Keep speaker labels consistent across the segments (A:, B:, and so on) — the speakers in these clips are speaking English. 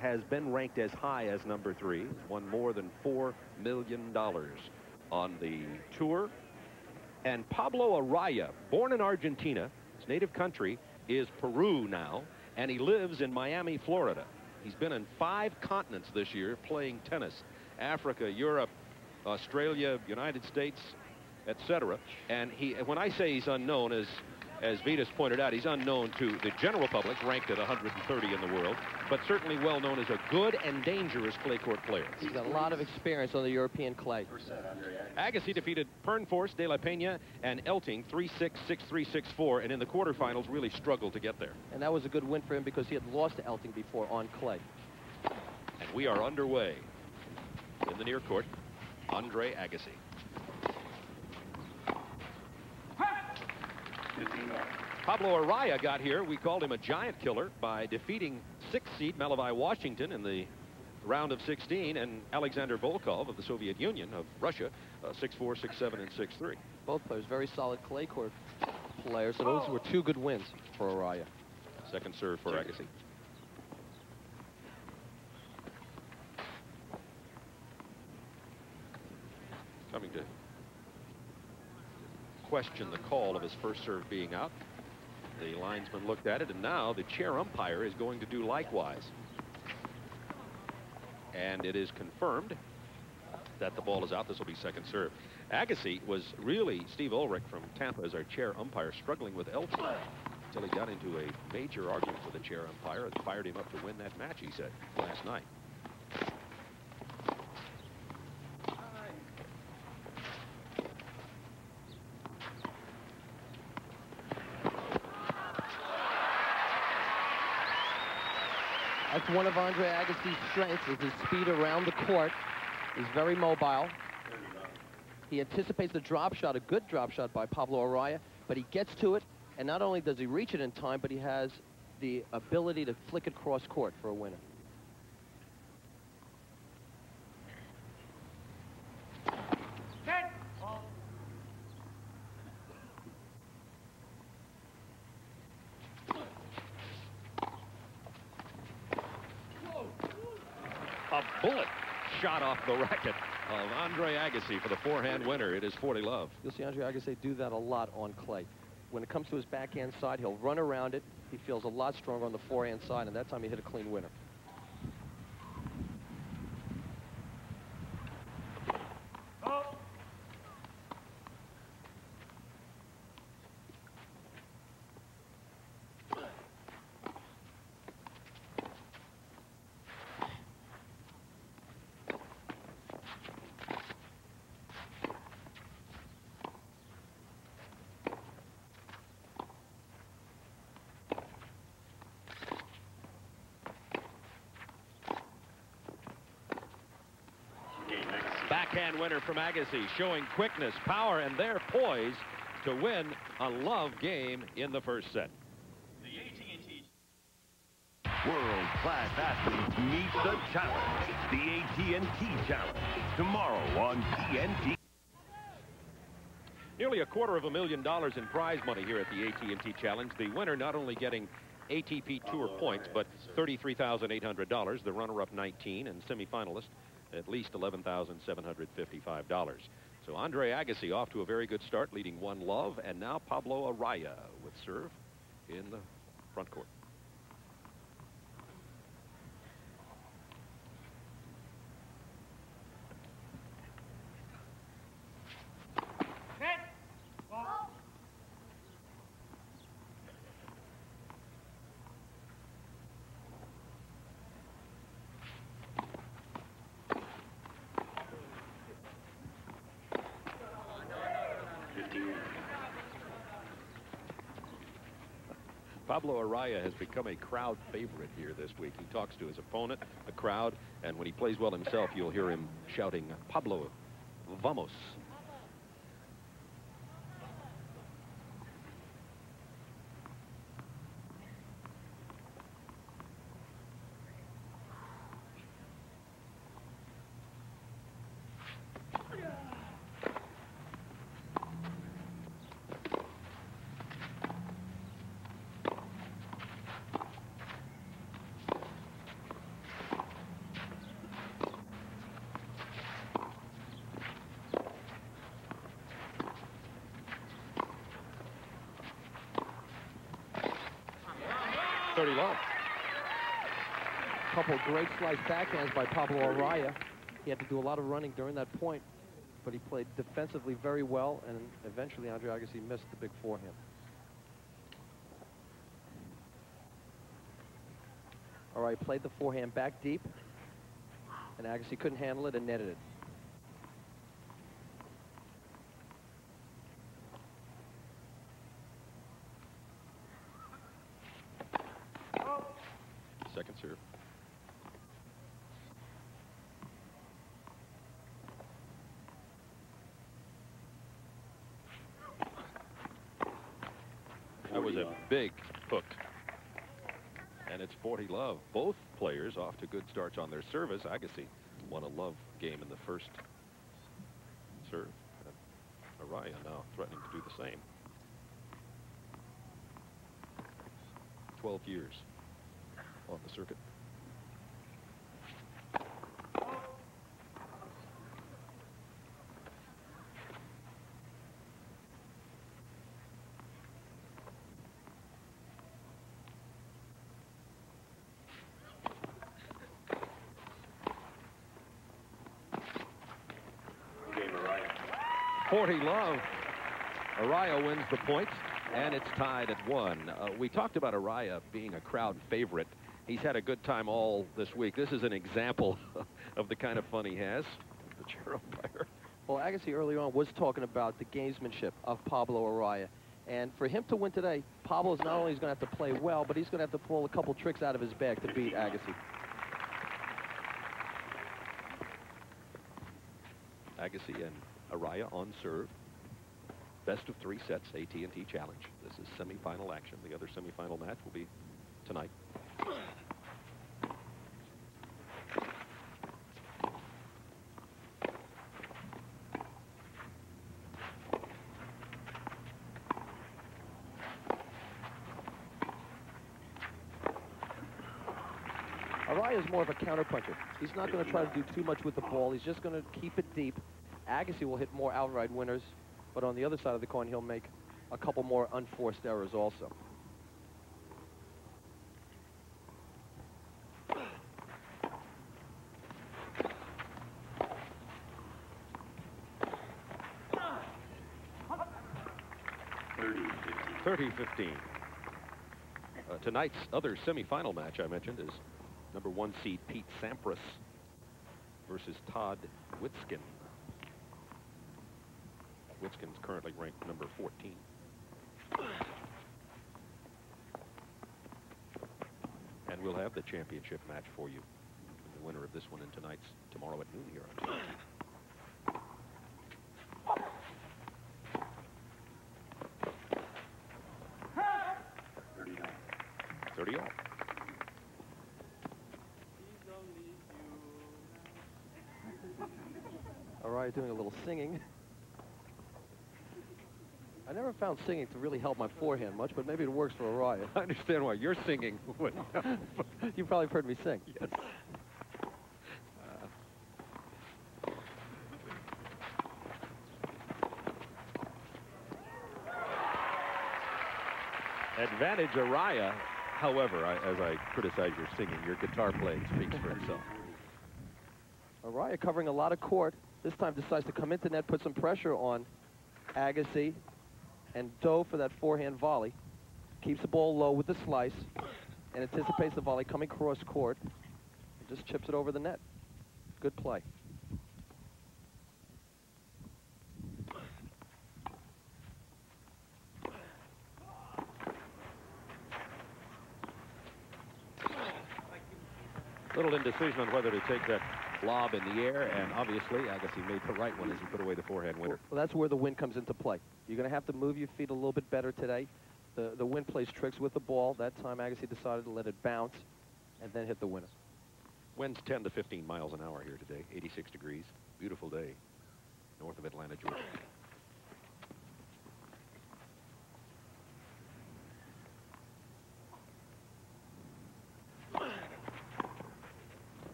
A: has been ranked as high as number 3. He's won more than $4 million on the tour. And Pablo Arraya, born in Argentina, his native country is Peru now, and he lives in Miami, Florida. He's been in 5 continents this year playing tennis: Africa, Europe, Australia, United States, etc. And when I say he's unknown, as Vitas pointed out, he's unknown to the general public, ranked at 130 in the world, but certainly well known as a good and dangerous clay court player.
B: He's got a lot of experience on the European clay.
A: Agassi defeated Pernfors, De La Pena, and Elting 3-6, 6-3, 6-4, and in the quarterfinals really struggled to get there.
B: And that was a good win for him because he had lost to Elting before on clay.
A: And we are underway in the near court. Andre Agassi. Pablo Arraya got here. We called him a giant killer by defeating 6th seed Malevy Washington in the round of 16, and Alexander Volkov of the Soviet Union of Russia, 6-4, 6-7, and 6-3.
B: Both players very solid clay court players, so those were 2 good wins for Arraya.
A: Second serve for Agassi. Coming to question the call of his first serve being out. The linesman looked at it, and now the chair umpire is going to do likewise. And it is confirmed that the ball is out. This will be second serve. Agassi was really, Steve Ulrich from Tampa as our chair umpire, struggling with Elton until he got into a major argument with the chair umpire and fired him up to win that match, he said, last night.
B: That's one of Andre Agassi's strengths, is his speed around the court. He's very mobile. He anticipates the drop shot, a good drop shot by Pablo Arraya, but he gets to it, and not only does he reach it in time, but he has the ability to flick it cross court for a winner.
A: A bullet shot off the racket of Andre Agassi for the forehand winner. It is 40-love.
B: You'll see Andre Agassi do that a lot on clay. When it comes to his backhand side, he'll run around it. He feels a lot stronger on the forehand side, and that time he hit a clean winner.
A: Backhand winner from Agassi, showing quickness, power, and their poise to win a love game in the first set.
C: The AT&T
D: World-class athletes meet the challenge. The AT&T Challenge. Tomorrow on TNT.
A: Nearly $250,000 in prize money here at the AT&T Challenge. The winner not only getting ATP Tour points, but $33,800. The runner-up 19, and semifinalist at least $11,755. So Andre Agassi off to a very good start, leading 1-love, and now Pablo Arraya with serve in the front court. Pablo Arraya has become a crowd favorite here this week. He talks to his opponent, the crowd, and when he plays well himself, you'll hear him shouting, "Pablo, vamos." 40 love.
B: A couple great slice backhands by Pablo Arraya. He had to do a lot of running during that point, but he played defensively very well, and eventually Andre Agassi missed the big forehand. Arraya played the forehand back deep, and Agassi couldn't handle it and netted it.
A: Second serve. That was a big hook. And it's 40 love. Both players off to good starts on their service. Agassi won a love game in the first serve. And Arraya now threatening to do the same. 12 years on the circuit.
C: Game Arraya.
A: 40 love. Arraya wins the points, and it's tied at 1. We talked about Arraya being a crowd favorite. He's had a good time all this week. This is an example of the kind of fun he has. The chair umpire.
B: Well, Agassi earlier on was talking about the gamesmanship of Pablo Arraya. And for him to win today, Pablo's not only going to have to play well, but he's going to have to pull a couple tricks out of his bag to beat Agassi.
A: Agassi and Arraya on serve. Best of 3 sets, AT&T Challenge. This is semifinal action. The other semifinal match will be tonight.
B: Arraya is more of a counterpuncher. He's not going to try to do too much with the ball. He's just going to keep it deep. Agassi will hit more outright winners, but on the other side of the coin, he'll make a couple more unforced errors also.
A: (30-15). Tonight's other semifinal match I mentioned is number 1 seed Pete Sampras versus Todd Witskin. Witskin's currently ranked number 14. And we'll have the championship match for you. The winner of this one in tonight's tomorrow at noon here on TV. 30 all.
B: Arraya doing a little singing. I never found singing to really help my forehand much, but maybe it works for Arraya.
A: I understand why you're singing.
B: You've probably heard me sing.
A: Yes. Advantage Arraya. However, as I criticize your singing, your guitar playing speaks for itself.
B: Arraya covering a lot of court. This time decides to come into net, put some pressure on Agassi, and dove for that forehand volley. Keeps the ball low with the slice, and anticipates the volley coming cross court, and just chips it over the net. Good play.
A: Little indecision on whether to take that lob in the air, and obviously Agassi made the right one as he put away the forehand winner.
B: Well, that's where the wind comes into play. You're going to have to move your feet a little bit better today. The wind plays tricks with the ball. That time Agassi decided to let it bounce and then hit the winner.
A: Winds 10 to 15 miles an hour here today, 86 degrees. Beautiful day north of Atlanta, Georgia.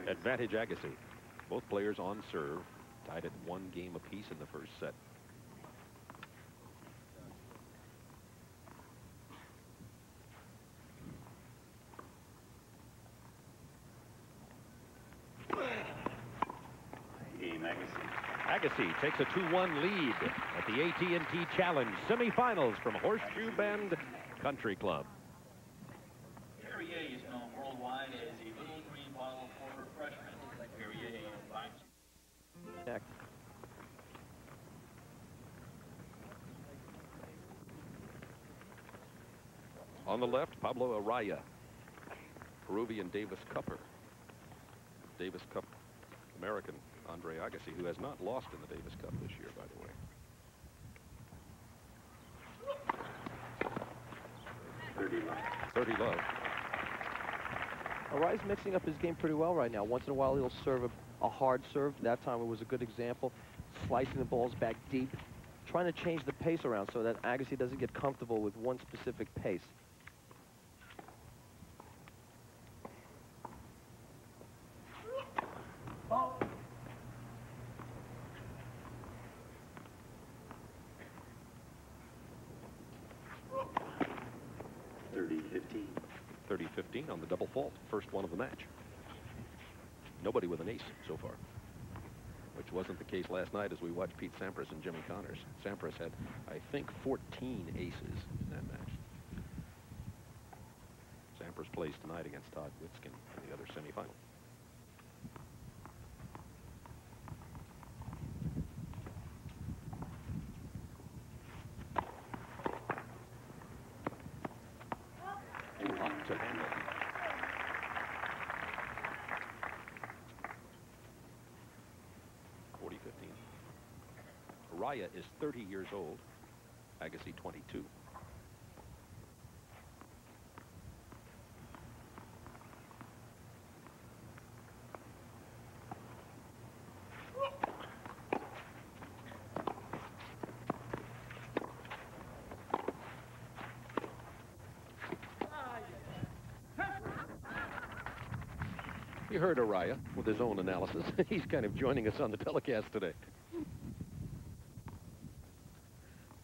A: Advantage Agassi. Both players on serve, tied at 1 game apiece in the first set. Agassi takes a 2-1 lead at the AT&T Challenge semifinals from Horseshoe Bend Country Club.
C: Arraya is known worldwide as a little green bottle for refreshment. Arraya invites
B: Next.
A: On the left, Pablo Arraya, Peruvian Davis Cupper. Davis Cup American Andre Agassi, who has not lost in the Davis Cup this year, by the way. 30 love.
B: Arraya's mixing up his game pretty well right now. Once in a while, he'll serve a hard serve. That time it was a good example. Slicing the balls back deep. Trying to change the pace around so that Agassi doesn't get comfortable with one specific pace.
A: On the double fault, first one of the match. Nobody with an ace so far, which wasn't the case last night as we watched Pete Sampras and Jimmy Connors. Sampras had, I think, 14 aces in that match. Sampras plays tonight against Todd Witzkin in the other semifinal. To handle. Arraya is 30 years old. Agassi 22. You heard Arraya with his own analysis. He's kind of joining us on the telecast today.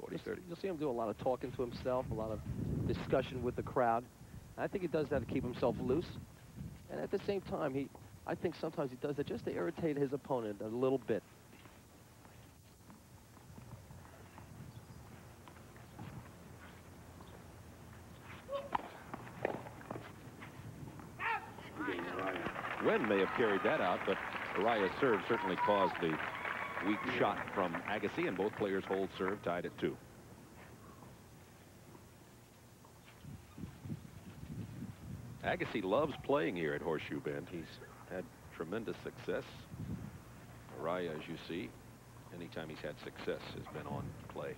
A: 40-30.
B: You'll see him do a lot of talking to himself, a lot of discussion with the crowd. I think he does that to keep himself loose. And at the same time, I think sometimes he does that just to irritate his opponent a little bit.
A: Wen may have carried that out, but Arraya's serve certainly caused the weak shot from Agassi, and both players hold serve, tied at 2. Agassi loves playing here at Horseshoe Bend. He's had tremendous success. Arraya, as you see, anytime he's had success, has been on clay.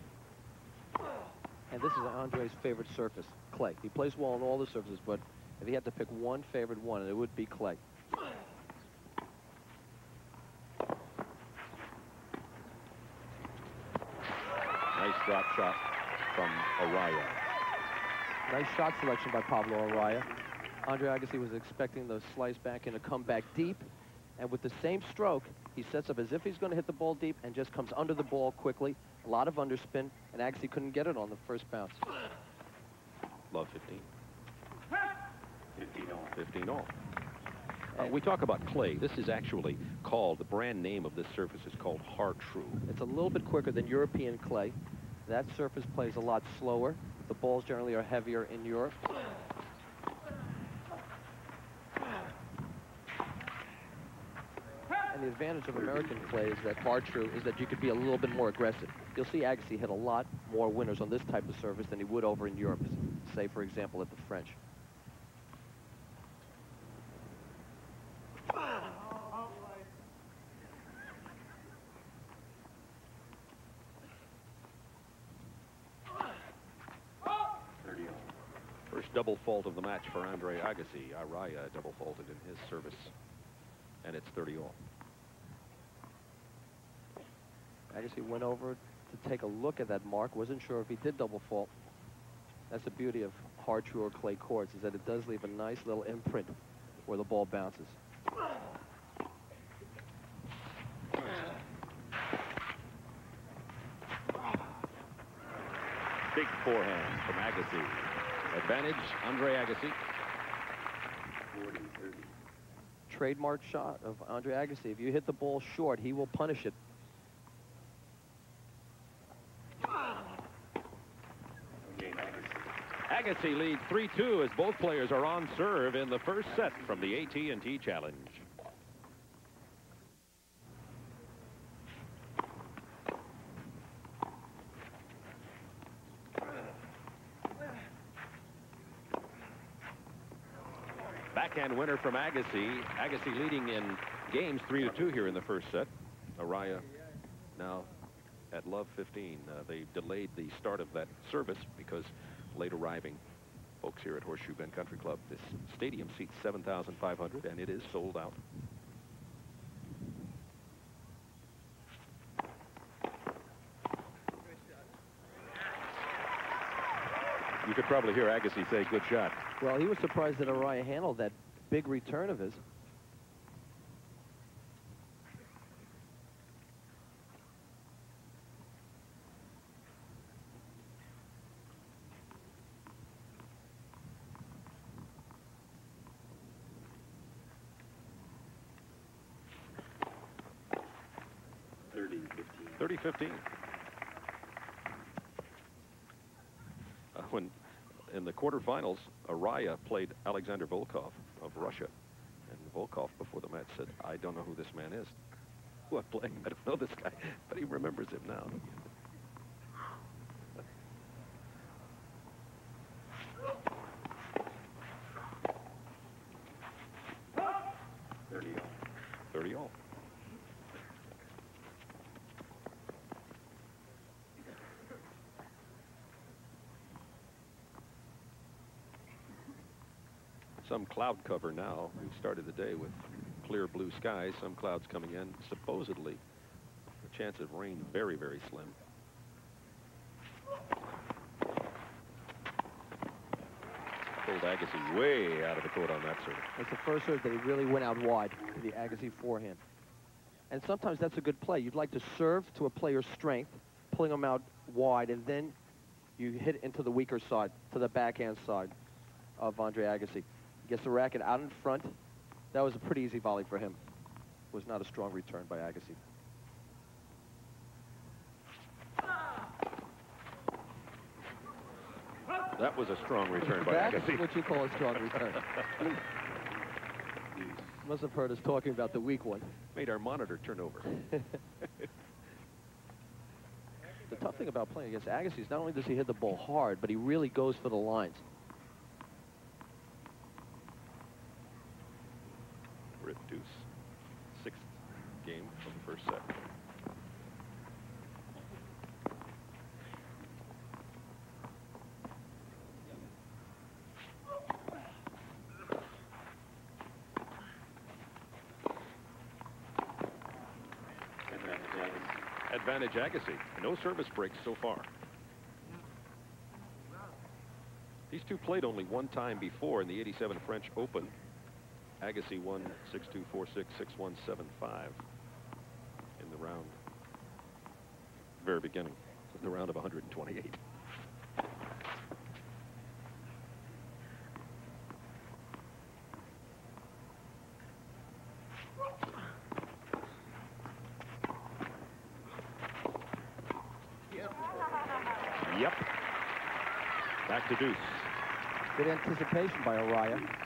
B: And this is Andre's favorite surface, clay. He plays well on all the surfaces, but if he had to pick one favorite one, it would be clay.
A: Nice drop shot from Arraya.
B: Nice shot selection by Pablo Arraya. Andre Agassi was expecting the slice back in to come back deep, and with the same stroke, he sets up as if he's going to hit the ball deep and just comes under the ball quickly. A lot of underspin, and Agassi couldn't get it on the first bounce.
A: Love 15. 15 all. We talk about clay. This is actually called, the brand name of this surface is called Hard-True.
B: It's a little bit quicker than European clay. That surface plays a lot slower. The balls generally are heavier in Europe. And the advantage of American clay is that Hard-True is that you could be a little bit more aggressive. You'll see Agassi hit a lot more winners on this type of surface than he would over in Europe, say, for example, at the French.
A: First double fault of the match for Andre Agassi. Arraya double faulted in his service, and it's 30 all.
B: Agassi went over to take a look at that mark. Wasn't sure if he did double fault. That's the beauty of Hard-True or clay courts, is that it does leave a nice little imprint where the ball bounces.
A: Big forehand from Agassi. Advantage, Andre Agassi.
C: 40-30.
B: Trademark shot of Andre Agassi. If you hit the ball short, he will punish it.
A: Agassi leads 3-2 as both players are on serve in the first set from the AT&T Challenge. Backhand winner from Agassi. Agassi leading in games 3-2 here in the first set. Arraya now at love 15. They delayed the start of that service because late arriving folks here at Horseshoe Bend Country Club. This stadium seats 7,500 and it is sold out. You could probably hear Agassi say, good shot.
B: Well, he was surprised that Arraya handled that big return of his. .30-15. When in the quarterfinals, Arraya played Alexander Volkov of Russia. And Volkov, before the match, said, I don't know who this man is. Who I'm playing, I don't know this guy, but he remembers him now. Thirty all. Some cloud cover now. We started the day with clear blue skies, some clouds coming in. Supposedly, the chance of rain very, very slim. Pulled Agassi way out of the court on that serve. That's the first serve that he really went out wide to the Agassi forehand. And sometimes that's a good play. You'd like to serve to a player's strength, pulling them out wide, and then you hit into the weaker side, to the backhand side of Andre Agassi. Gets the racket out in front. That was a pretty easy volley for him. It was not a strong return by Agassi.
A: That was a strong return by
B: That's
A: Agassi.
B: what you call a strong return. Must have heard us talking about the weak one.
A: Made our monitor turn over.
B: The tough thing about playing against Agassi is not only does he hit the ball hard, but he really goes for the lines.
A: We're at deuce. Sixth game of the first set. Advantage Agassi. No service breaks so far. These two played only one time before in the '87 French Open. Agassi won 6-2, 4-6, 6-1, 7-5 in the round. Very beginning. The round of 128. Yep. Back to deuce.
B: Good anticipation by Arraya.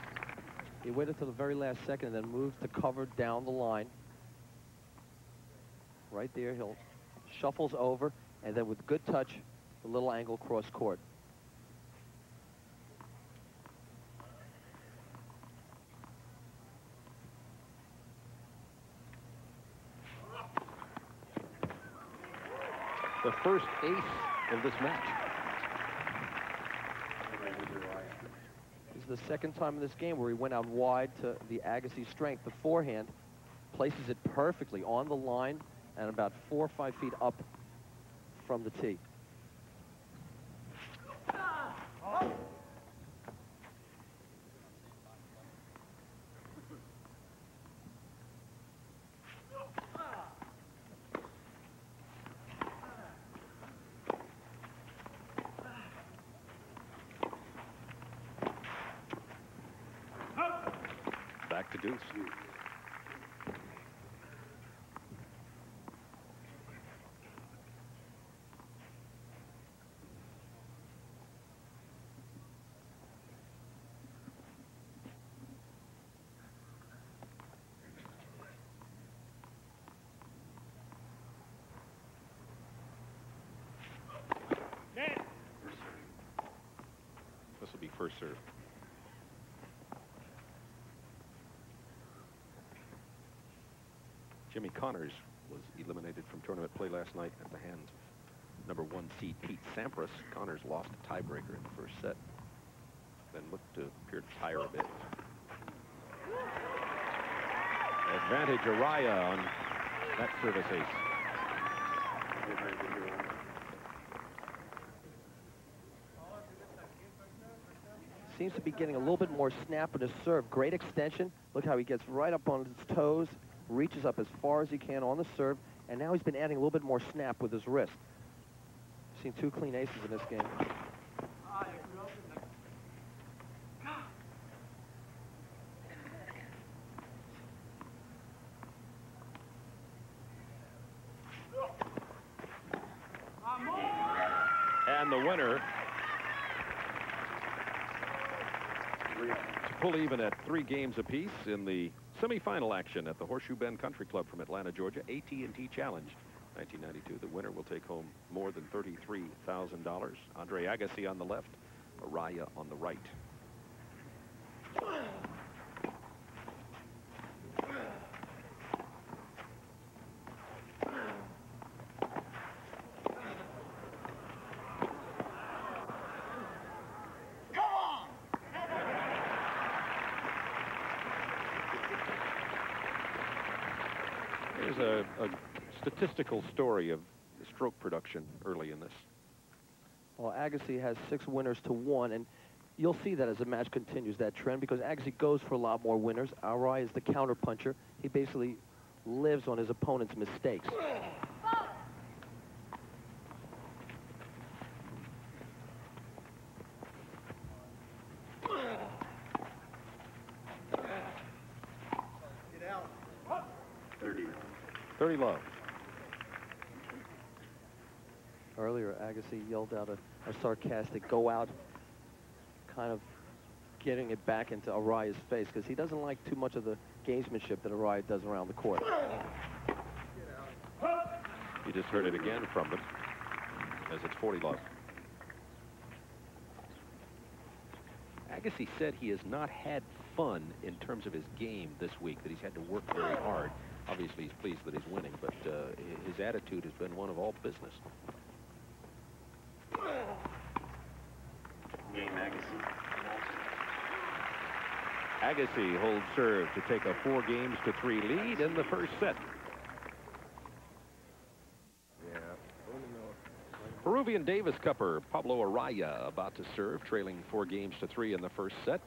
B: He waited till the very last second and then moved to cover down the line. Right there, he'll shuffles over, and then with good touch, a little angle cross court.
A: The first ace of this match.
B: This is the second time in this game where he went out wide to the Agassi strength. The forehand places it perfectly on the line and about 4 or 5 feet up from the tee.
A: Back to deuce. first serve. Jimmy Connors was eliminated from tournament play last night at the hands of #1 seed Pete Sampras. Connors lost a tiebreaker in the first set, then looked to appear to tire a bit. Advantage Arraya on that service ace.
B: Seems to be getting a little bit more snap in his serve. Great extension. Look how he gets right up on his toes, reaches up as far as he can on the serve, and now he's been adding a little bit more snap with his wrist. Seen 2 clean aces in this game.
A: And the winner to pull even at 3 games apiece in the semifinal action at the Horseshoe Bend Country Club from Atlanta, Georgia, AT&T Challenge 1992. The winner will take home more than $33,000. Andre Agassi on the left, Arraya on the right. Here's a statistical story of the stroke production early in this.
B: Well, Agassi has 6 winners to 1, and you'll see that as the match continues, that trend, because Agassi goes for a lot more winners. Arraya is the counter puncher. He basically lives on his opponent's mistakes.
C: Get out.
A: 30 love.
B: Earlier, Agassi yelled out a sarcastic "go out," kind of getting it back into Araya's face, because he doesn't like too much of the gamesmanship that Arraya does around the court.
A: You just heard it again from them as it's 40 love. Agassi said he has not had fun in terms of his game this week, that he's had to work very hard. Obviously, he's pleased that he's winning, but his attitude has been one of all business.
C: Game Agassi.
A: Agassi holds serve to take a 4-3 lead in the first set. Peruvian Davis Cupper Pablo Arraya about to serve, trailing 4-3 in the first set.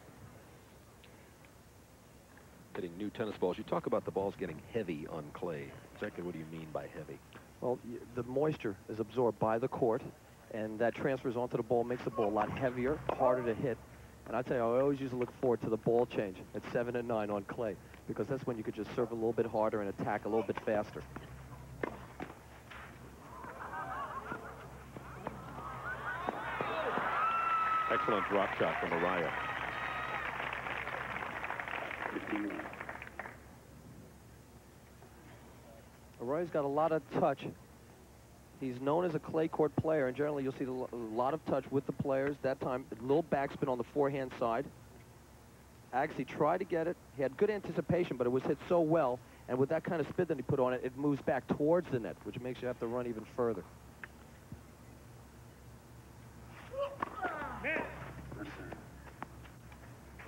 A: Hitting new tennis balls. You talk about the balls getting heavy on clay. Exactly what do you mean by heavy?
B: Well, the moisture is absorbed by the court, and that transfers onto the ball, makes the ball a lot heavier, harder to hit. And I tell you, I always used to look forward to the ball change at 7 and 9 on clay, because that's when you could just serve a little bit harder and attack a little bit faster.
A: Excellent drop shot from Arraya.
C: 15.
B: Arraya's got a lot of touch. He's known as a clay court player, and generally you'll see a lot of touch with the players. That time, a little backspin on the forehand side. Agassi tried to get it. He had good anticipation, but it was hit so well, and with that kind of spin that he put on it, it moves back towards the net, which makes you have to run even further.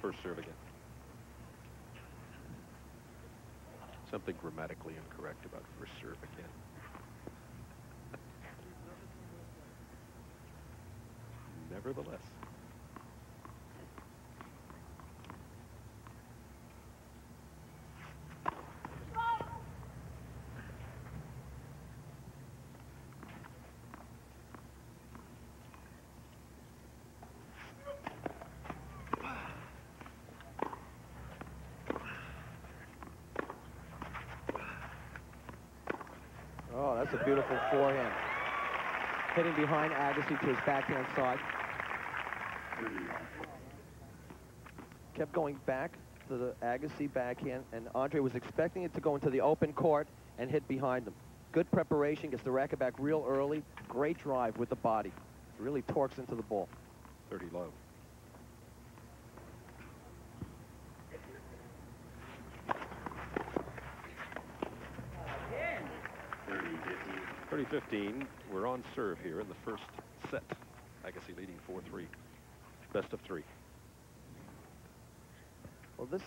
A: First serve again. Something grammatically incorrect about first serve again. Nevertheless.
B: Oh, that's a beautiful forehand. Hitting behind Agassi to his backhand side. Kept going back to the Agassi backhand, and Andre was expecting it to go into the open court and hit behind him. Good preparation, gets the racket back real early. Great drive with the body. Really torques into the ball.
A: 30 low. 2:15. We're on serve here in the first set. Agassi leading 4-3. Best of 3.
B: Well, this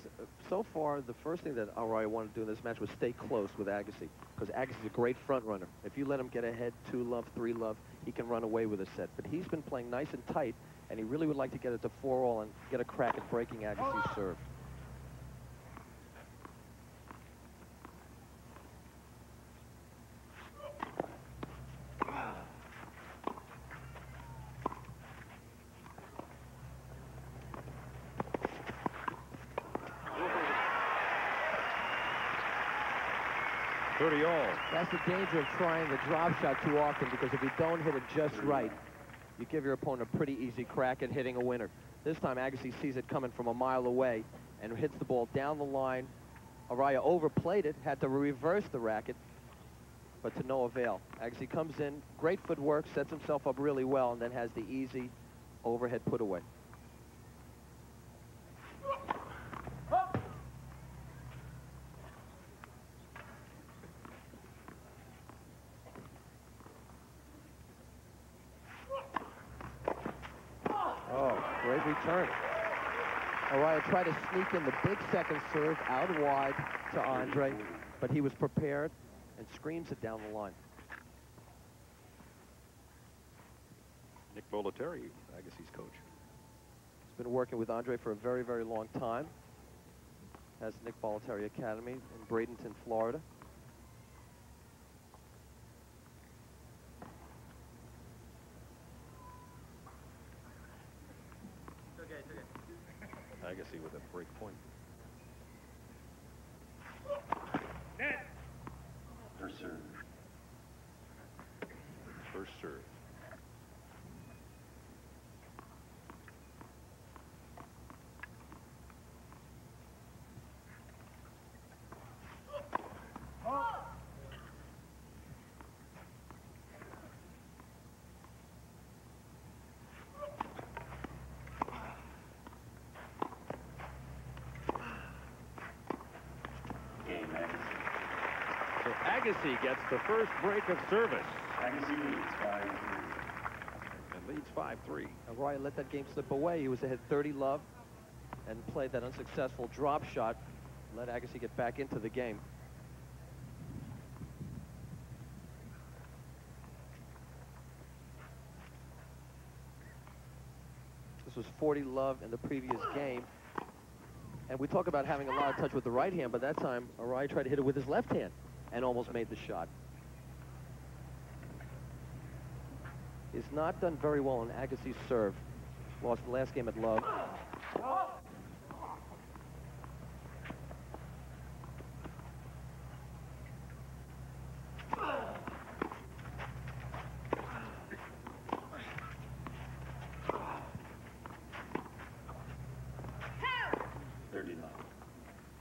B: so far, the first thing that Arraya wanted to do in this match was stay close with Agassi, because Agassi's a great front runner. If you let him get ahead 2-love, 3-love, he can run away with a set. But he's been playing nice and tight, and he really would like to get it to 4-all and get a crack at breaking Agassi's serve.
A: All.
B: That's the danger of trying the drop shot too often, because if you don't hit it just right, you give your opponent a pretty easy crack at hitting a winner. This time, Agassi sees it coming from a mile away and hits the ball down the line. Arraya overplayed it, had to reverse the racket, but to no avail. Agassi comes in, great footwork, sets himself up really well, and then has the easy overhead put away. Great return. Arraya tried to sneak in the big second serve out wide to Andre, but he was prepared and screams it down the line.
A: Nick Bollettieri, Agassi's coach.
B: He's been working with Andre for a very, very long time. Has Nick Bollettieri Academy in Bradenton, Florida.
A: Agassi with a break point.
C: First serve.
A: First serve. Agassi gets the first break of service.
C: Agassi leads 5-3.
A: And leads 5-3.
B: Arraya let that game slip away. He was ahead 30-love and played that unsuccessful drop shot. Let Agassi get back into the game. This was 40-love in the previous game. And we talk about having a lot of touch with the right hand, but that time Arraya tried to hit it with his left hand and almost made the shot. He's not done very well on Agassi's serve. Lost the last game at love.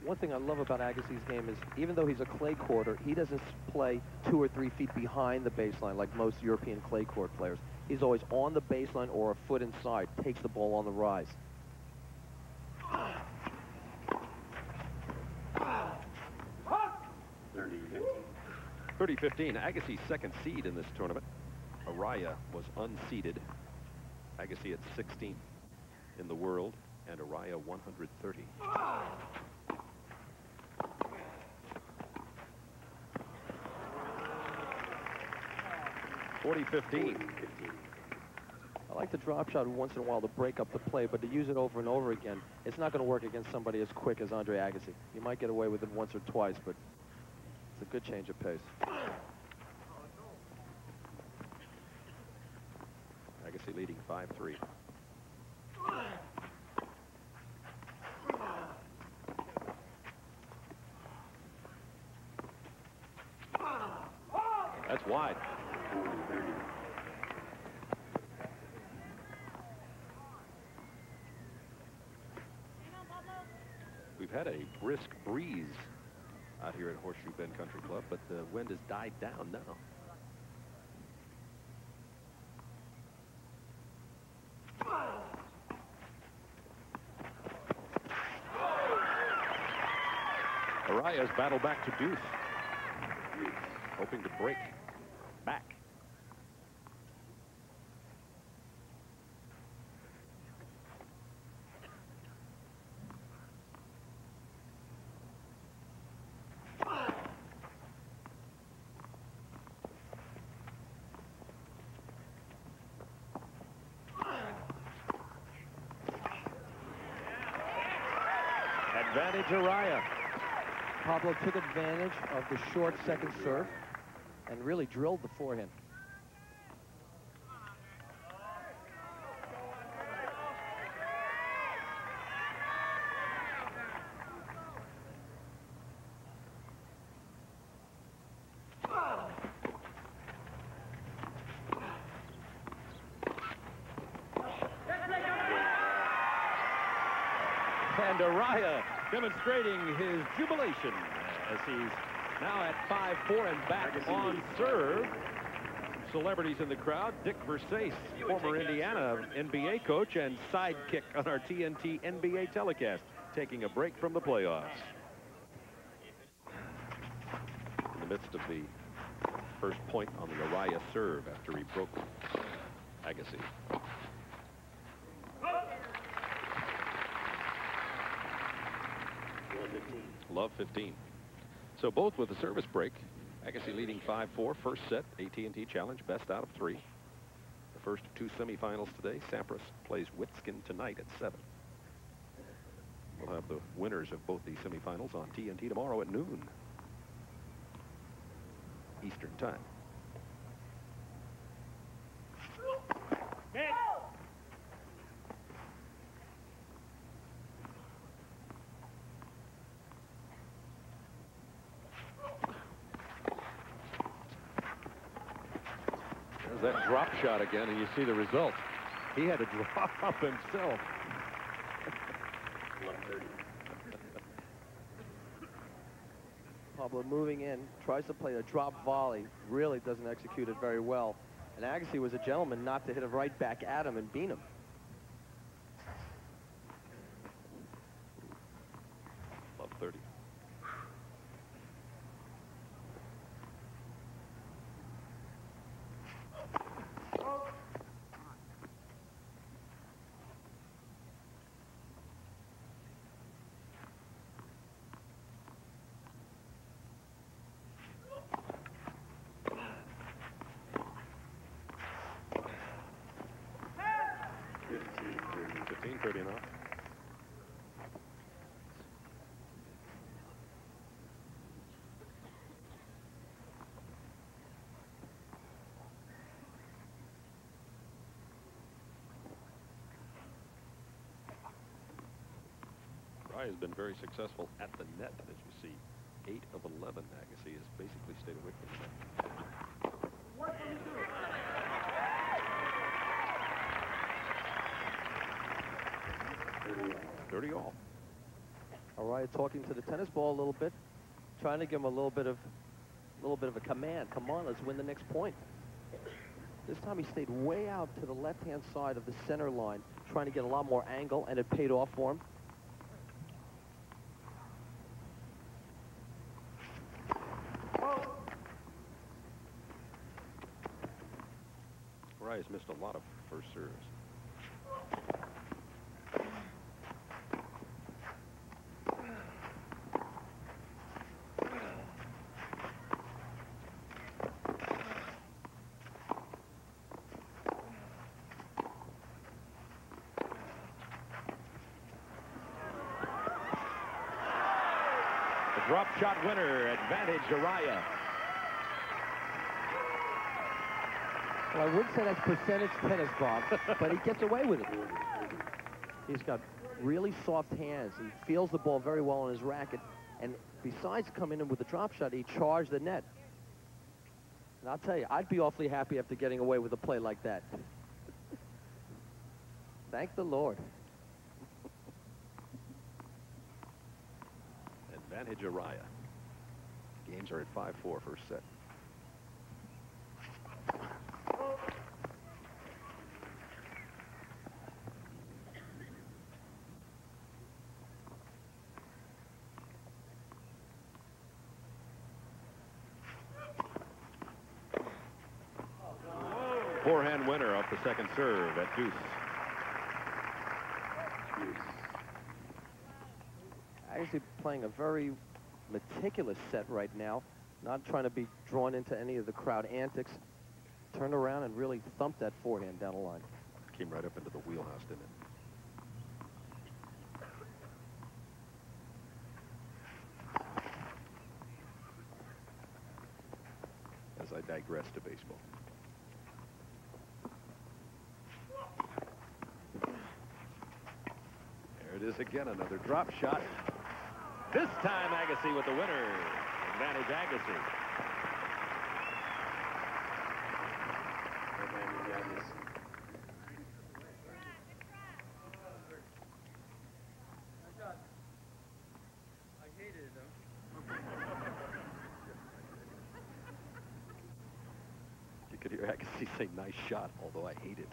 B: One thing I love about Agassi's game is, even though he's a clay courter, he doesn't play 2 or 3 feet behind the baseline like most European clay court players. He's always on the baseline or a foot inside, takes the ball on the rise.
A: 30-15. Agassi's second seed in this tournament. Arraya was unseeded. Agassi at 16th in the world, and Arraya 130. 40-15.
B: I like the drop shot once in a while to break up the play, but to use it over and over again, it's not going to work against somebody as quick as Andre Agassi. You might get away with it once or twice, but it's a good change of pace.
A: Agassi leading 5-3. That's wide. We've had a brisk breeze out here at Horseshoe Bend Country Club, but the wind has died down now. Arraya's battle back to deuce, hoping to break back. Advantage Arraya.
B: Pablo took advantage of the short second serve and really drilled the forehand.
A: And Arraya demonstrating his jubilation as he's now at 5-4 and back on serve. Celebrities in the crowd. Dick Versace, former Indiana NBA coach and sidekick on our TNT NBA telecast, taking a break from the playoffs. In the midst of the first point on the Arraya serve after he broke Agassi. Love 15. So both with a service break. Agassi leading 5-4. First set, AT&T Challenge, best out of 3. The first of 2 semifinals today. Sampras plays Witskin tonight at 7. We'll have the winners of both these semifinals on TNT tomorrow at noon Eastern Time. There's that drop shot again, and you see the result. He had to drop up himself.
B: Pablo moving in, tries to play a drop volley, really doesn't execute it very well. And Agassi was a gentleman not to hit it right back at him and beat him.
A: Love 30. Enough. Arraya has been very successful at the net, as you see. 8 of 11. Agassi has basically stayed away from the net. 30 all.
B: Arraya talking to the tennis ball a little bit, trying to give him a little bit of a command. Come on, let's win the next point. This time he stayed way out to the left-hand side of the center line, trying to get a lot more angle, and it paid off for him.
A: Arraya's missed a lot of first serves. Drop shot winner, advantage Arraya.
B: Well, I wouldn't say that's percentage tennis, Bob, but he gets away with it. He's got really soft hands. He feels the ball very well on his racket. And besides coming in with the drop shot, he charged the net. And I'll tell you, I'd be awfully happy after getting away with a play like that. Thank the Lord.
A: Advantage Arraya. Games are at 5-4 first set. Forehand winner off the second serve at deuce.
B: Agassi playing a very meticulous set right now, not trying to be drawn into any of the crowd antics. Turned around and really thumped that forehand down the line.
A: Came right up into the wheelhouse, didn't it? As I digress to baseball. There it is again, another drop shot. This time Agassi with the winner. Advantage Agassi. You could hear Agassi say nice shot, although I hate it.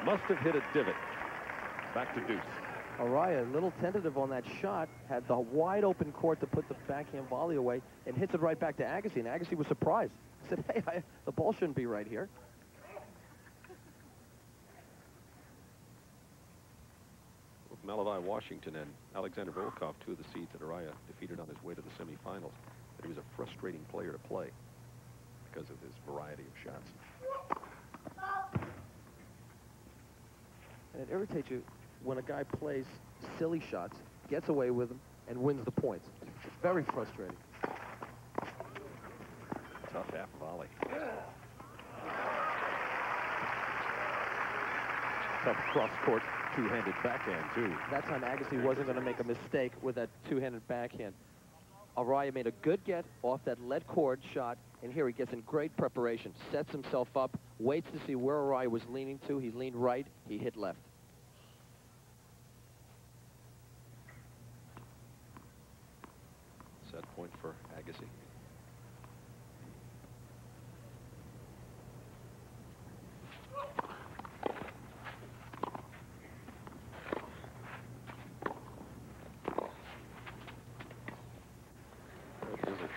A: Must have hit a divot. Back to deuce.
B: Arraya, a little tentative on that shot, had the wide open court to put the backhand volley away, and hits it right back to Agassi, and Agassi was surprised. He said, hey, the ball shouldn't be right here.
A: With Malavai Washington and Alexander Volkov, two of the seeds that Arraya defeated on his way to the semifinals, but he was a frustrating player to play because of his variety of shots.
B: And it irritates you when a guy plays silly shots, gets away with them, and wins the points. It's very frustrating.
A: Tough half volley. Tough cross-court two-handed backhand, too.
B: That time Agassi wasn't going to make a mistake with that two-handed backhand. Arraya made a good get off that lead cord shot, and here he gets in great preparation, sets himself up, waits to see where Arraya was leaning to. He leaned right, he hit left.
A: Set point for Agassi.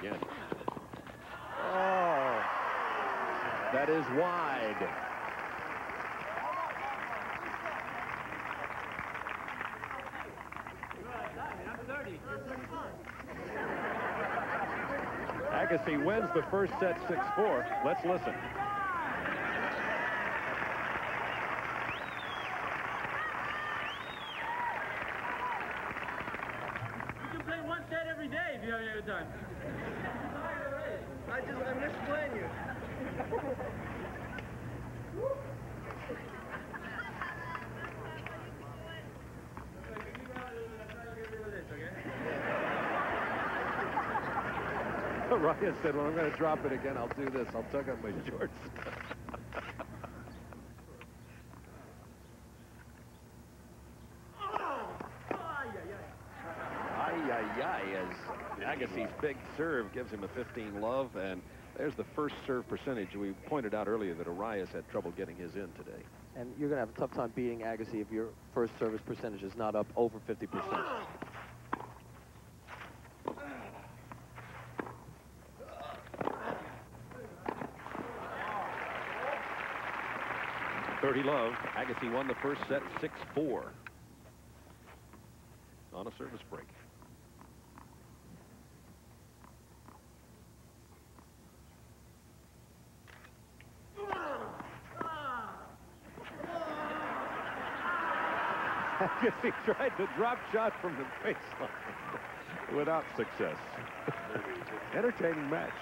A: Again. Oh, that is wide. Agassi wins the first set 6-4. Let's listen.
C: You can play one set every day if you have any time. I miss playing you.
A: Arraya said, well, I'm going to drop it again. I'll do this. I'll tug on my shorts. As Agassi's big serve gives him a 15 love, and there's the first serve percentage. We pointed out earlier that Arias had trouble getting his in today.
B: And you're going to have a tough time beating Agassi if your first service percentage is not up over 50%.
A: Love. Agassi won the first set 6-4 on a service break. Agassi tried the drop shot from the baseline without success. Entertaining match.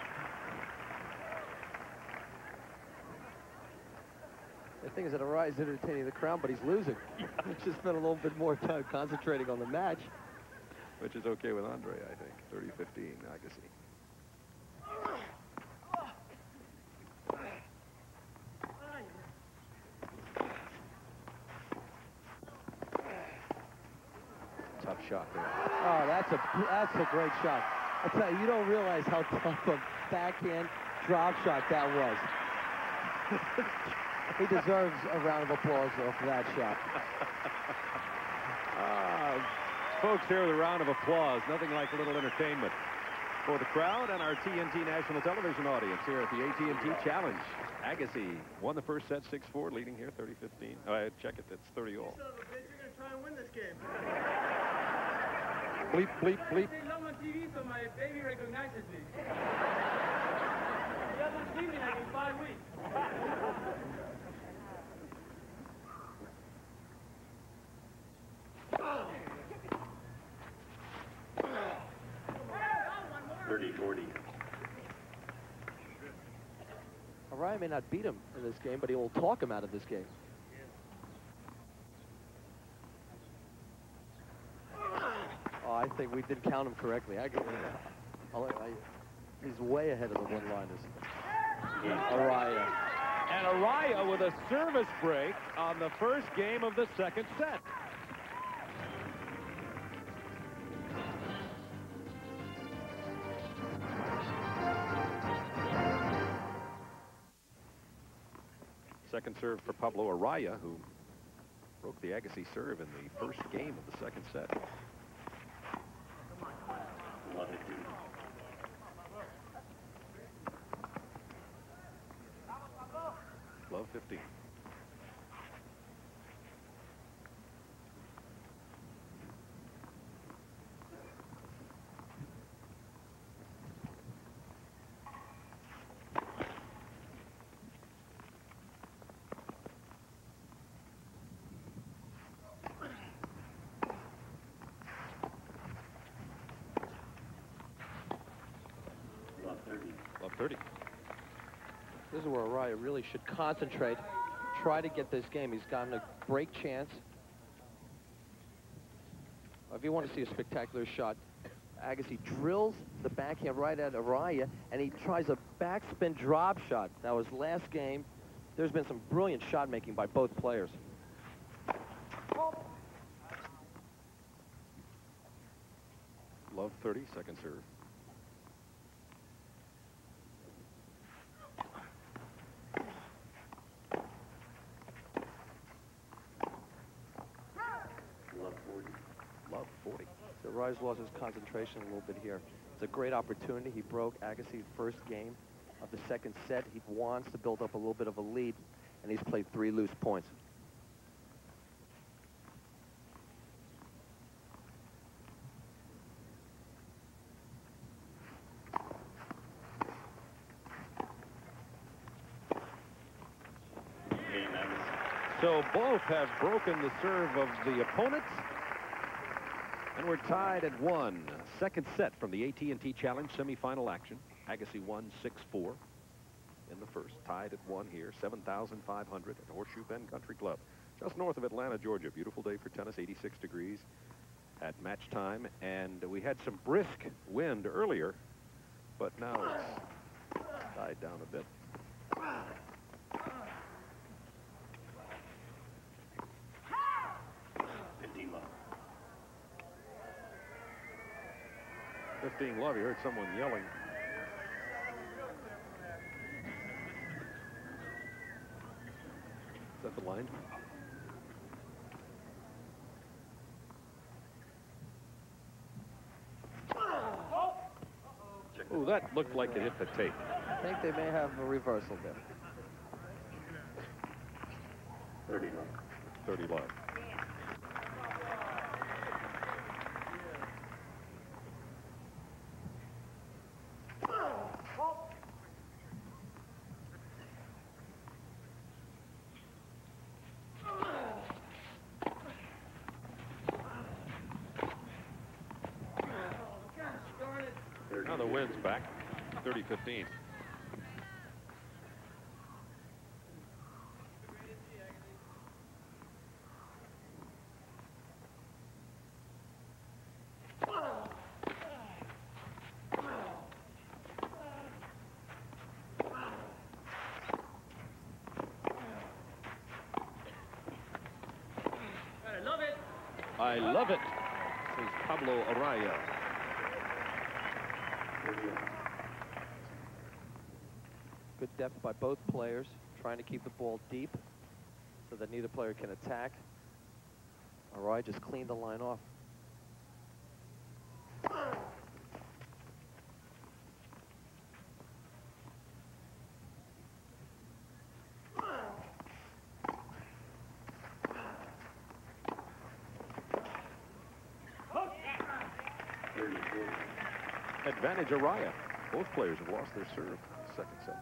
B: The thing is that Arraya is entertaining the crowd, but he's losing. He's just spent a little bit more time concentrating on the match.
A: Which is okay with Andre, I think. 30-15, Agassi. Tough shot there.
B: Oh, that's a great shot. I tell you, you don't realize how tough a backhand drop shot that was. He deserves a round of applause, though, for that shot.
A: folks, here with a round of applause. Nothing like a little entertainment for the crowd and our TNT national television audience here at the AT&T Challenge. Agassi won the first set 6-4, leading here 30-15. Check it, it's 30 all.
E: Son of a bitch, you're gonna try and win this game.
A: Bleep, bleep, bleep.
E: I love on TV, so my baby recognizes me. He hasn't seen me like in 5 weeks.
B: Arraya may not beat him in this game, but he will talk him out of this game. Oh, I think we did count him correctly. He's way ahead of the one-liners. Arraya.
A: And Arraya with a service break on the first game of the second set. Second serve for Pablo Arraya, who broke the Agassi serve in the first game of the second set. Love 15. Love 30.
B: This is where Arraya really should concentrate, try to get this game. He's gotten a break chance. If you want to see a spectacular shot, Agassi drills the backhand right at Arraya, and he tries a backspin drop shot. That was last game. There's been some brilliant shot making by both players.
A: Love 30, second serve. Love 40.
B: So Arraya's lost his concentration a little bit here. It's a great opportunity. He broke Agassi's first game of the second set. He wants to build up a little bit of a lead, and he's played 3 loose points.
A: So both have broken the serve of the opponents. And we're tied at 1. Second set from the AT&T Challenge semifinal action. Agassi won 6-4 in the first. Tied at 1 here, 7,500 at Horseshoe Bend Country Club, just north of Atlanta, Georgia. Beautiful day for tennis, 86 degrees at match time. And we had some brisk wind earlier, but now it's died down a bit. Love, you heard someone yelling. Is that the line? Oh, that looked like it hit the tape.
B: I think they may have a reversal there.
A: 30 love. 30 love. Now the wind's back, 30-15.
E: I love it.
A: I love it, says Pablo Arraya.
B: Good depth by both players, trying to keep the ball deep so that neither player can attack. Arraya just cleaned the line off.
A: Advantage Arraya. Both players have lost their serve. Second set.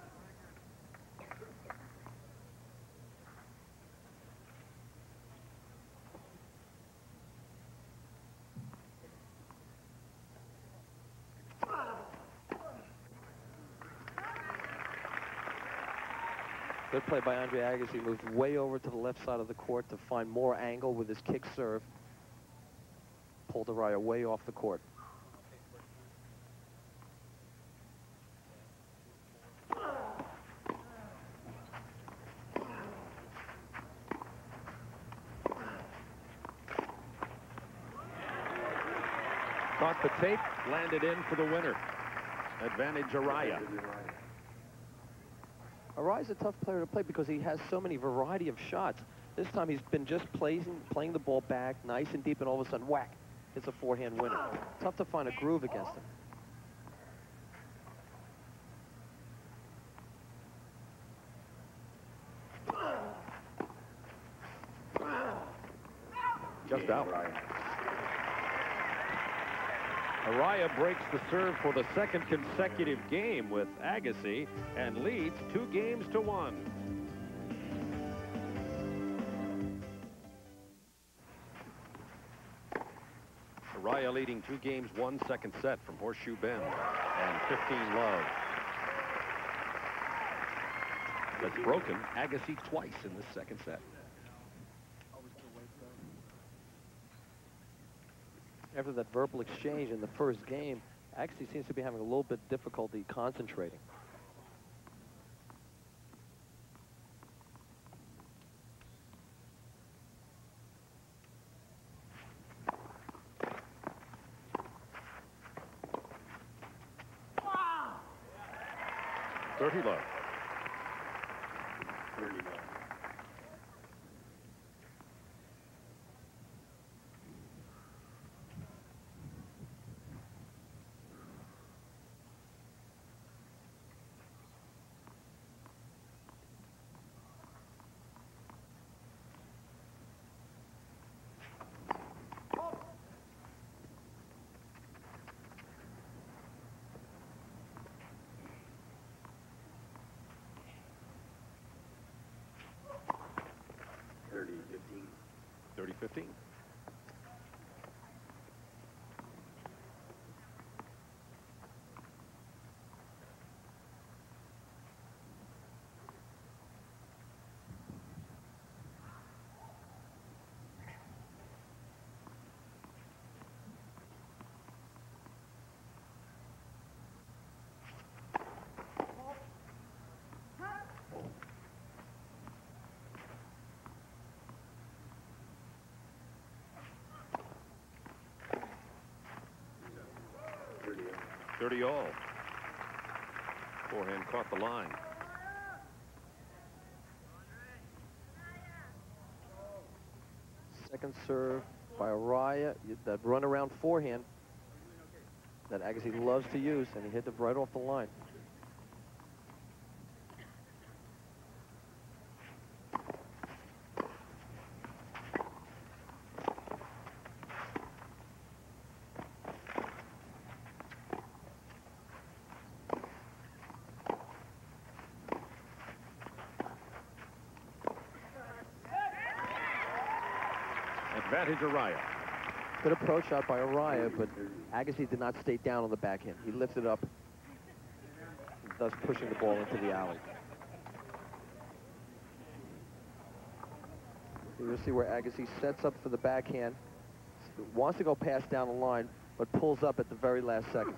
B: Good play by Andre Agassi. Moved way over to the left side of the court to find more angle with his kick serve. Pulled Arraya way off the court.
A: Caught the tape, landed in for the winner. Advantage Arraya.
B: Arraya's a tough player to play because he has so many variety of shots. This time he's been just playing the ball back nice and deep, and all of a sudden, whack, it's a forehand winner. Tough to find a groove against him.
A: Just out. Arraya breaks the serve for the second consecutive game with Agassi and leads 2-1. Arraya leading 2-1 second set from Horseshoe Bend and 15 love. That's broken Agassi twice in the second set.
B: After that verbal exchange in the first game, Agassi seems to be having a little bit difficulty concentrating.
E: Wow.
A: 30 love.
C: 30 love.
A: Thirty 15. Thirty all. Forehand caught the line.
B: Second serve by Arraya. That run around forehand that Agassi loves to use, and he hit it right off the line.
A: Advantage Arraya.
B: Good approach shot by Arraya, but Agassi did not stay down on the backhand. He lifted up, thus pushing the ball into the alley. You'll see where Agassi sets up for the backhand, wants to go pass down the line, but pulls up at the very last second,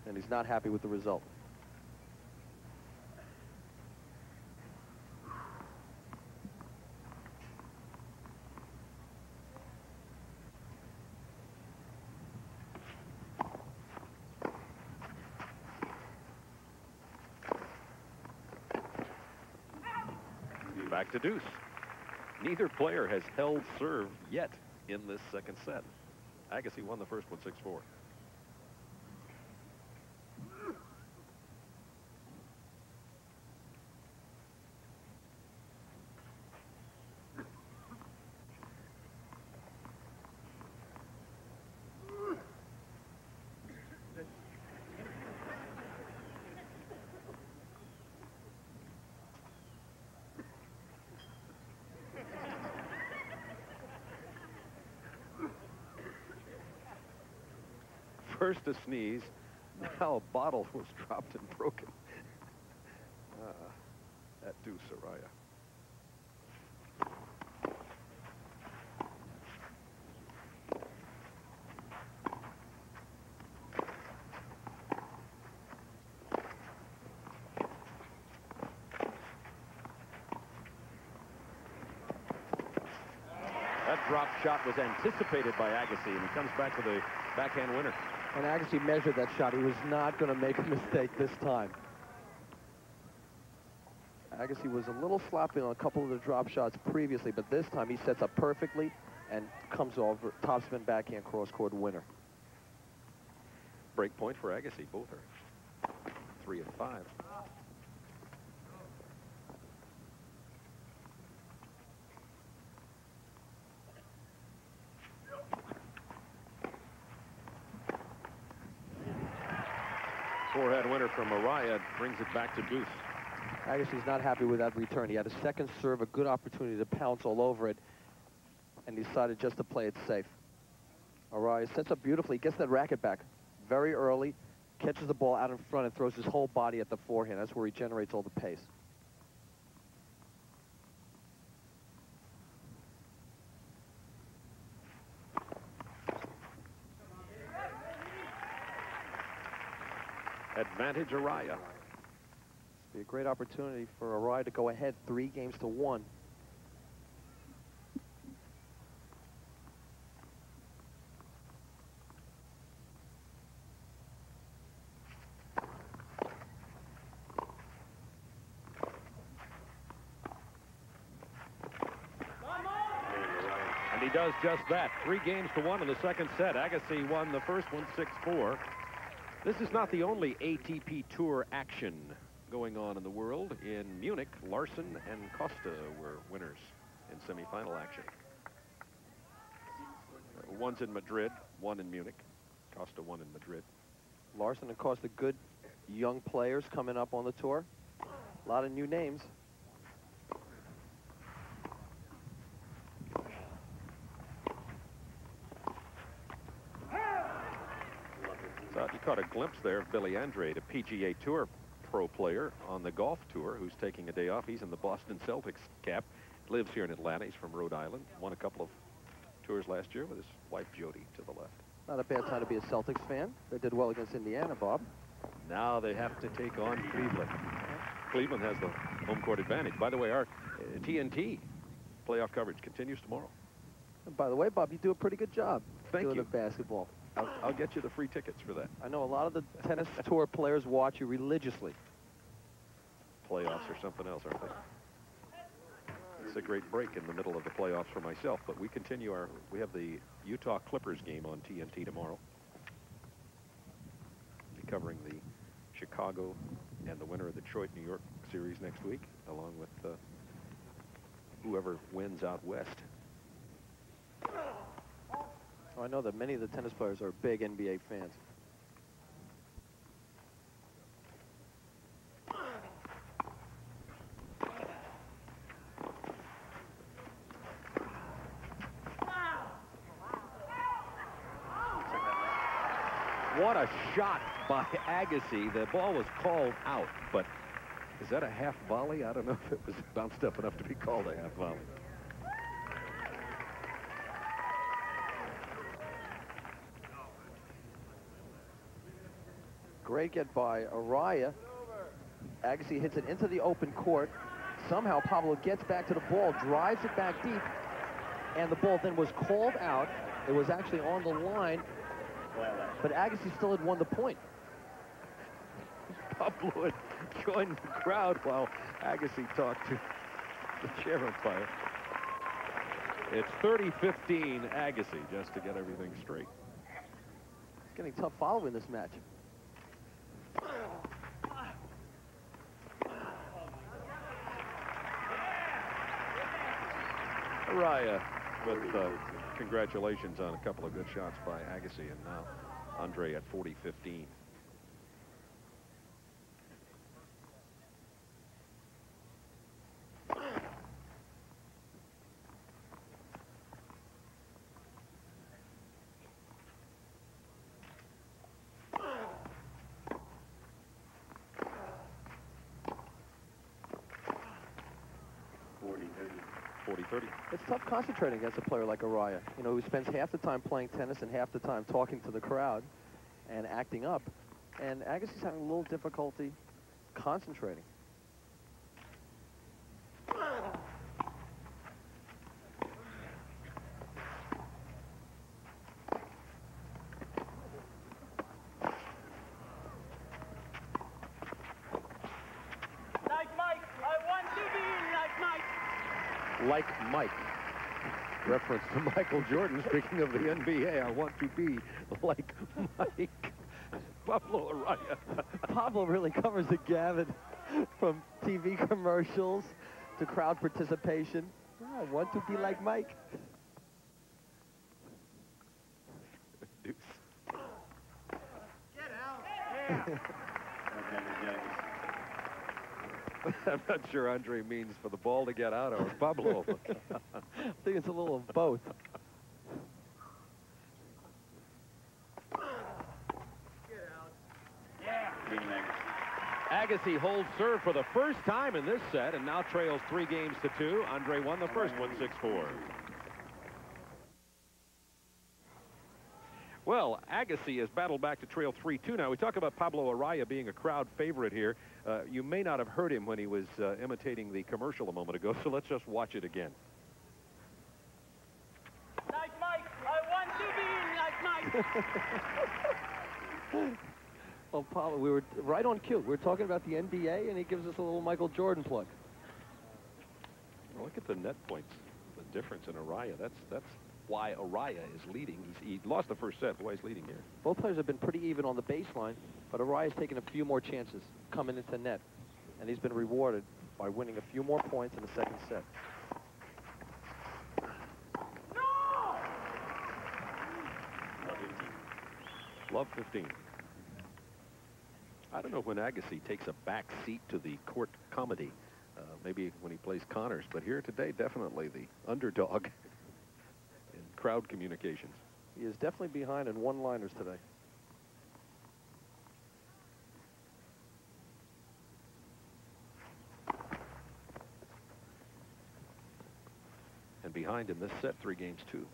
B: and he's not happy with the result.
A: Back to deuce. Neither player has held serve yet in this second set. Agassi won the first one 6-4. First a sneeze, now a bottle was dropped and broken. That deuce, Arraya. That drop shot was anticipated by Agassi, and he comes back with a backhand winner.
B: When Agassi measured that shot, he was not going to make a mistake this time. Agassi was a little sloppy on a couple of the drop shots previously, but this time he sets up perfectly and comes over topspin backhand cross-court winner.
A: Break point for Agassi. Both are 3 of 5. Forehand winner from Arraya brings it back to deuce.
B: Agassi's not happy with that return. He had a second serve, a good opportunity to pounce all over it, and decided just to play it safe. Arraya sets up beautifully, gets that racket back very early, catches the ball out in front and throws his whole body at the forehand. That's where he generates all the pace.
A: Advantage Arraya.
B: Be a great opportunity for Arraya to go ahead 3-1.
A: And he does just that. 3-1 in the second set. Agassi won the first one 6-4. This is not the only ATP Tour action going on in the world. In Munich, Larson and Costa were winners in semifinal action. One's in Madrid, one in Munich. Costa won in Madrid.
B: Larson and Costa, good young players coming up on the tour. A lot of new names.
A: So you caught a glimpse there of Billy Andrade, a PGA Tour pro player on the golf tour who's taking a day off. He's in the Boston Celtics cap, lives here in Atlanta. He's from Rhode Island, won a couple of tours last year with his wife Jody to the left.
B: Not a bad time to be a Celtics fan. They did well against Indiana, Bob.
A: Now they have to take on Cleveland. Cleveland has the home court advantage. By the way, our TNT playoff coverage continues tomorrow.
B: And by the way, Bob, you do a pretty good job
A: Thank
B: doing
A: you.
B: the basketball.
A: I'll get you the free tickets for that.
B: I know a lot of the tennis tour players watch you religiously.
A: Playoffs are something else, aren't they? It's a great break in the middle of the playoffs for myself, but we continue we have the Utah Clippers game on TNT tomorrow. We'll be covering the Chicago and the winner of the Detroit-New York series next week, along with whoever wins out west.
B: Oh, I know that many of the tennis players are big NBA fans.
A: What a shot by Agassi. The ball was called out, but is that a half volley? I don't know if it was bounced up enough to be called a half volley.
B: Great get by Arraya. Agassi hits it into the open court. Somehow Pablo gets back to the ball, drives it back deep, and the ball then was called out. It was actually on the line, but Agassi still had won the point.
A: Pablo had joined the crowd while Agassi talked to the chair umpire. It's 30-15 Agassi, just to get everything straight.
B: It's getting tough following this match.
A: Arraya with congratulations on a couple of good shots by Agassi, and now Andre at 40-15. 30.
B: It's tough concentrating against a player like Arraya, you know, who spends half the time playing tennis and half the time talking to the crowd and acting up. And Agassi's having a little difficulty concentrating.
E: Like Mike, I want to be like Mike.
A: Like Mike. Reference to Michael Jordan. Speaking of the NBA, I want to be like Mike. Pablo Arraya.
B: Pablo really covers the gamut from TV commercials to crowd participation. I want to be like Mike.
A: Deuce.
E: Get out.
A: I'm not sure Andre means for the ball to get out or Pablo.
B: I think it's a little of both.
A: Agassi holds serve for the first time in this set and now trails 3 games to 2. Andre won the first one 6-4. Well, Agassi has battled back to trail 3-2 now. We talk about Pablo Arraya being a crowd favorite here. You may not have heard him when he was imitating the commercial a moment ago, so let's just watch it again.
E: Like Mike, I want to be like Mike.
B: Well, Pablo, we were right on cue. We were talking about the NBA, and he gives us a little Michael Jordan plug.
A: Well, look at the net points, the difference in Arraya. That's why Arraya is leading. He lost the first set, why he's leading here.
B: Both players have been pretty even on the baseline, but Araya's taken a few more chances coming into net, and he's been rewarded by winning a few more points in the second set.
A: Love 15. I don't know when Agassi takes a back seat to the court comedy, maybe when he plays Connors, but here today, definitely the underdog in crowd communications.
B: He is definitely behind in one-liners today.
A: And behind in this set, 3 games, 2.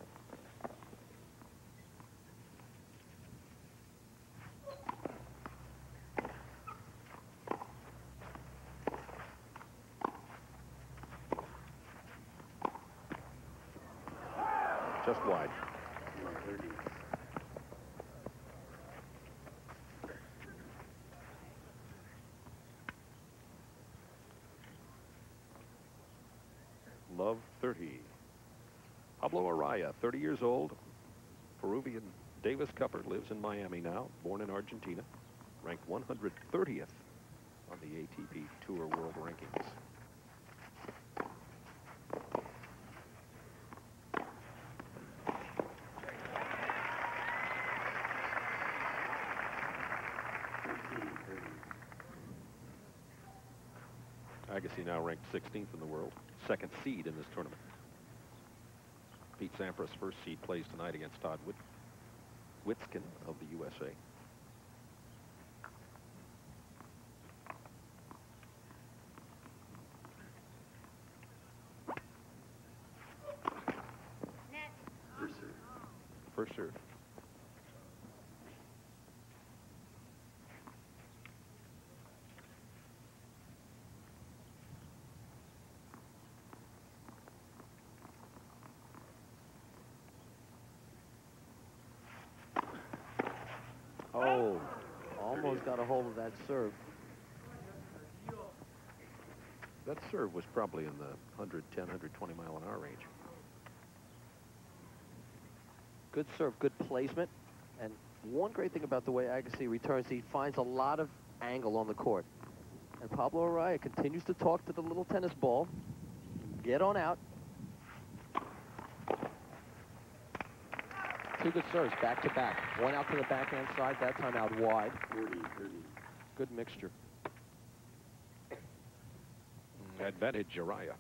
A: Just wide. Love 30. Pablo Arraya, 30 years old, Peruvian Davis Cupper, lives in Miami now, born in Argentina, ranked 130th on the ATP Tour World Rankings. Agassi now ranked 16th in the world, 2nd seed in this tournament. Pete Sampras, first seed, plays tonight against Todd Witzkin of the USA. First serve.
B: Oh, almost got a hold of that serve.
A: That serve was probably in the 110, 120 mile an hour range.
B: Good serve, good placement. And one great thing about the way Agassi returns, he finds a lot of angle on the court. And Pablo Arraya continues to talk to the little tennis ball. Get on out. 2 good serves, back to back. One out to the backhand side, that time out wide. 30. Good mixture.
A: Advantage Arraya.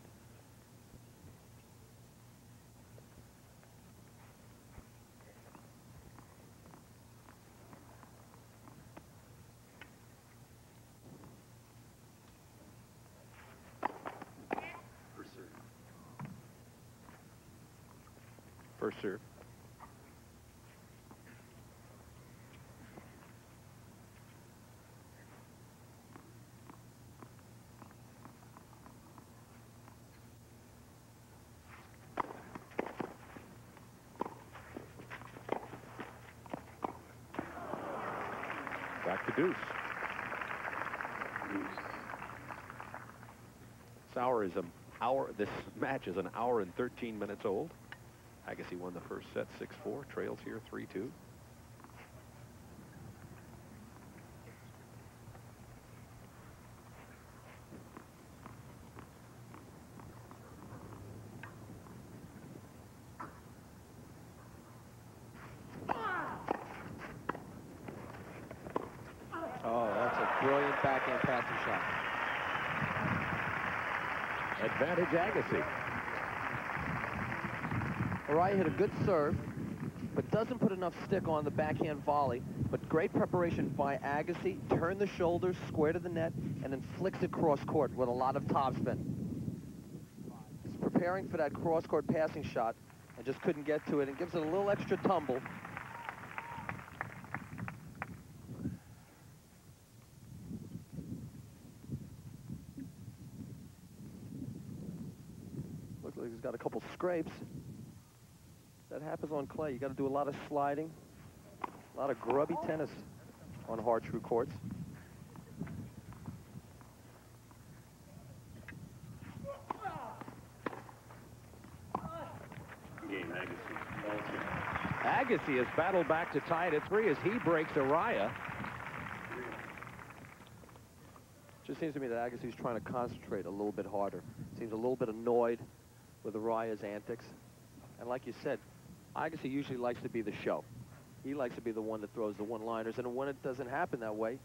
A: First serve. Back to deuce. This match is an hour and 13 minutes old. Agassi won the first set 6-4, trails here 3-2.
B: Oh, that's a brilliant backhand passing shot.
A: Advantage Agassi.
B: Arraya hit a good serve, but doesn't put enough stick on the backhand volley. But great preparation by Agassi. Turn the shoulders, square to the net, and then flicks it cross court with a lot of topspin. He's preparing for that cross court passing shot and just couldn't get to it, and gives it a little extra tumble. Looks like he's got a couple scrapes. That happens on clay. You got to do a lot of sliding, a lot of grubby tennis on hard true courts.
A: Agassi has battled back to tie it at 3 as he breaks Arraya.
B: Just seems to me that Agassi's trying to concentrate a little bit harder. Seems a little bit annoyed with Araya's antics. And like you said, Agassi usually likes to be the show. He likes to be the one that throws the one-liners, and when it doesn't happen that way,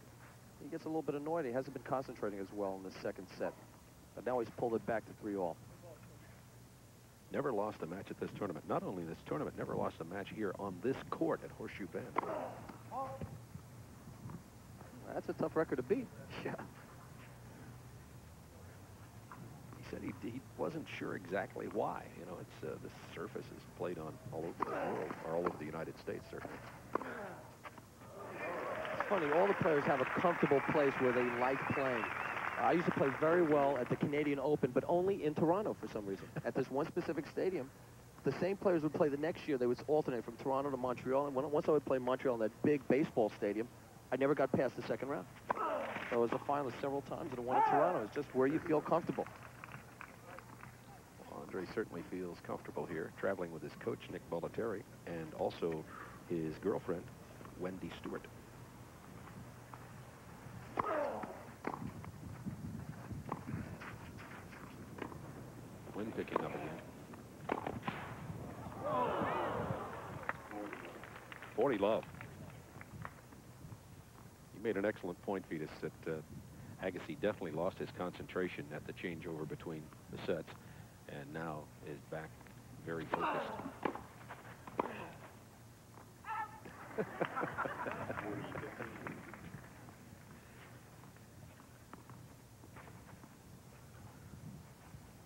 B: he gets a little bit annoyed. He hasn't been concentrating as well in the second set. But now he's pulled it back to 3-all.
A: Never lost a match at this tournament. Not only this tournament, never lost a match here on this court at Horseshoe Bend.
B: That's a tough record to beat.
A: Yeah. He said he wasn't sure exactly why. You know, it's the surface is played on all over the world, or all over the United States, certainly.
B: It's funny, all the players have a comfortable place where they like playing. I used to play very well at the Canadian Open, but only in Toronto for some reason. At this one specific stadium, the same players would play the next year. They would alternate from Toronto to Montreal, and once I would play Montreal in that big baseball stadium, I never got past the second round. So I was a finalist several times, and the one in Toronto is just where you feel comfortable.
A: Well, Andre certainly feels comfortable here, traveling with his coach, Nick Bollettieri, and also his girlfriend, Wendy Stewart. Wind picking up again. 40 love. You made an excellent point, Vitas, that Agassi definitely lost his concentration at the changeover between the sets, and now is back very focused.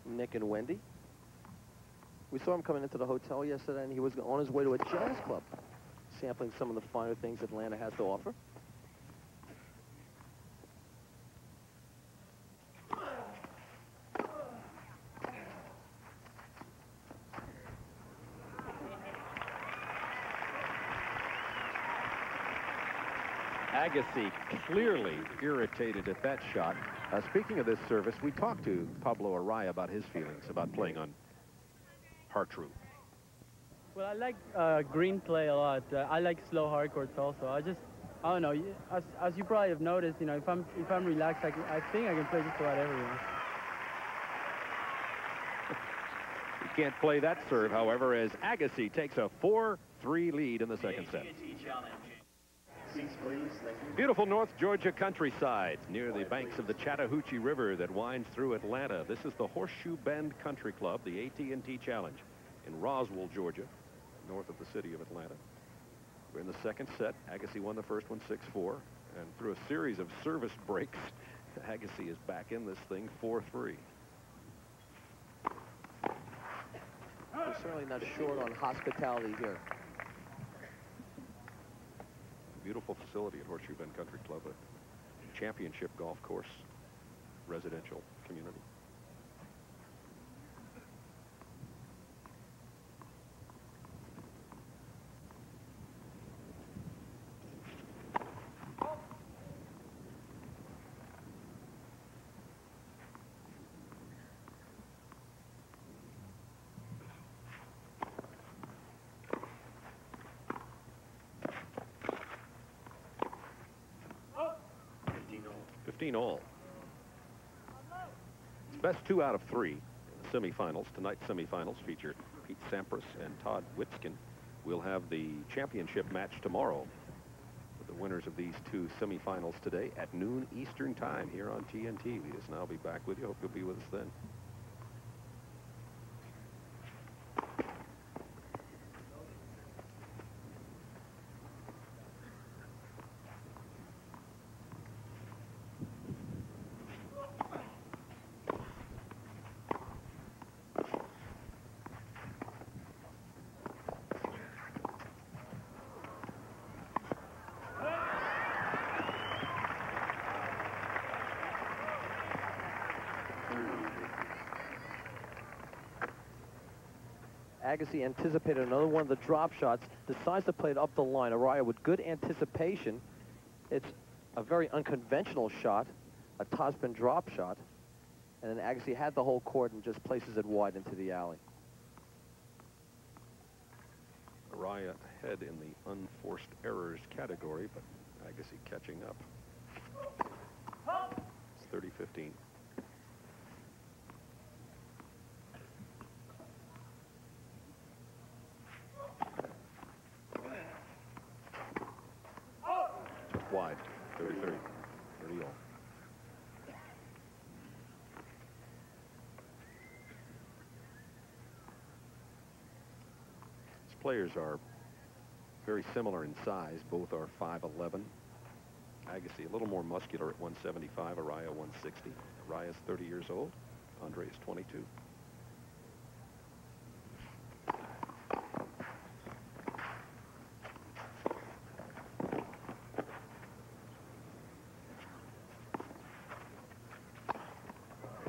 B: Nick and Wendy. We saw him coming into the hotel yesterday, and he was on his way to a jazz club, sampling some of the finer things Atlanta has to offer.
A: Agassi clearly irritated at that shot. Speaking of this service, we talked to Pablo Arraya about his feelings about playing on Hartrue.
F: Well, I like green play a lot. I like slow hard courts also. I don't know. As you probably have noticed, you know, if I'm relaxed, I think I can play just about everyone.
A: He can't play that serve, however, as Agassi takes a 4-3 lead in the second set. Beautiful North Georgia countryside near the banks of the Chattahoochee River that winds through Atlanta. This is the Horseshoe Bend Country Club, the AT&T Challenge in Roswell, Georgia, north of the city of Atlanta. We're in the second set. Agassi won the first one 6-4, and through a series of service breaks, Agassi is back in this thing 4-3.
B: The certainly not short on hospitality here.
A: Beautiful facility at Horseshoe Bend Country Club, a championship golf course, residential community. All. It's best 2 out of 3 in the semifinals. Tonight's semifinals feature Pete Sampras and Todd Witzkin. We'll have the championship match tomorrow with the winners of these 2 semifinals today at noon Eastern time here on TNT. We just now be back with you. Hope you'll be with us then.
B: Agassi anticipated another one of the drop shots, decides to play it up the line. Arraya with good anticipation. It's a very unconventional shot, a topspin drop shot. And then Agassi had the whole court and just places it wide into the alley.
A: Arraya ahead in the unforced errors category, but Agassi catching up. It's 30-15. Wide, 30-30, 30 all. These players are very similar in size. Both are 5'11". Agassi a little more muscular at 175, Arraya 160. Arraya is 30 years old. Andre is 22.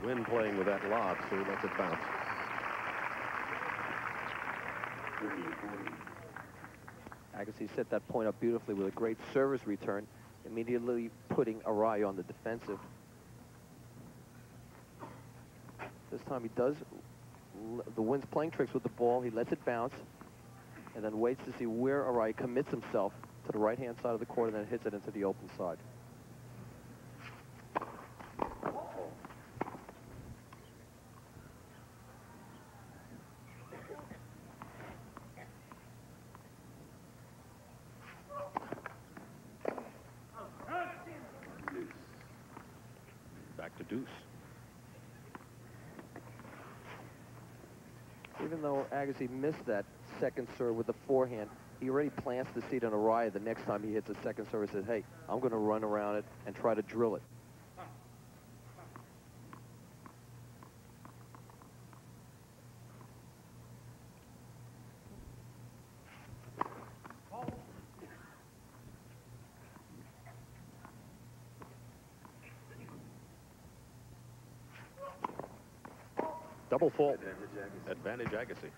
A: Wynn playing with that lob, so he lets it bounce.
B: Agassi set that point up beautifully with a great service return, immediately putting Arraya on the defensive. This time he does, the Wynn's playing tricks with the ball. He lets it bounce and then waits to see where Arraya commits himself to the right-hand side of the court and then hits it into the open side.
A: Back to deuce.
B: Even though Agassi missed that second serve with the forehand, he already plants the seed on Arraya. The next time he hits a second serve, he says, hey, I'm going to run around it and try to drill it.
A: Double fault. Advantage Agassi.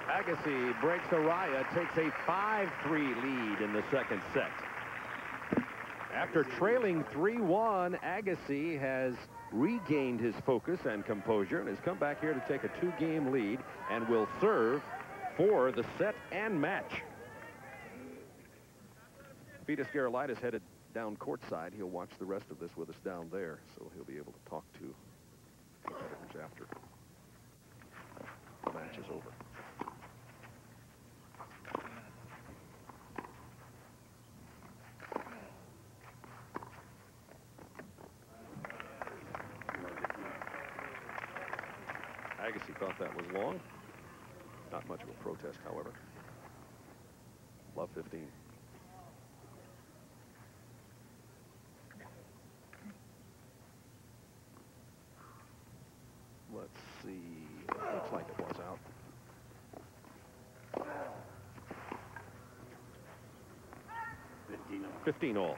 A: Agassi breaks Arraya, takes a 5-3 lead in the second set. After trailing 3-1, Agassi has regained his focus and composure and has come back here to take a 2-game lead and will serve for the set and match. Vitas Gerulaitis headed down courtside. He'll watch the rest of this with us down there, so he'll be able to talk to competitors after the match is over. Agassi thought that was long. Not much of a protest, however. Love 15. Let's see. Looks like it was out.
C: all.
A: 15 all.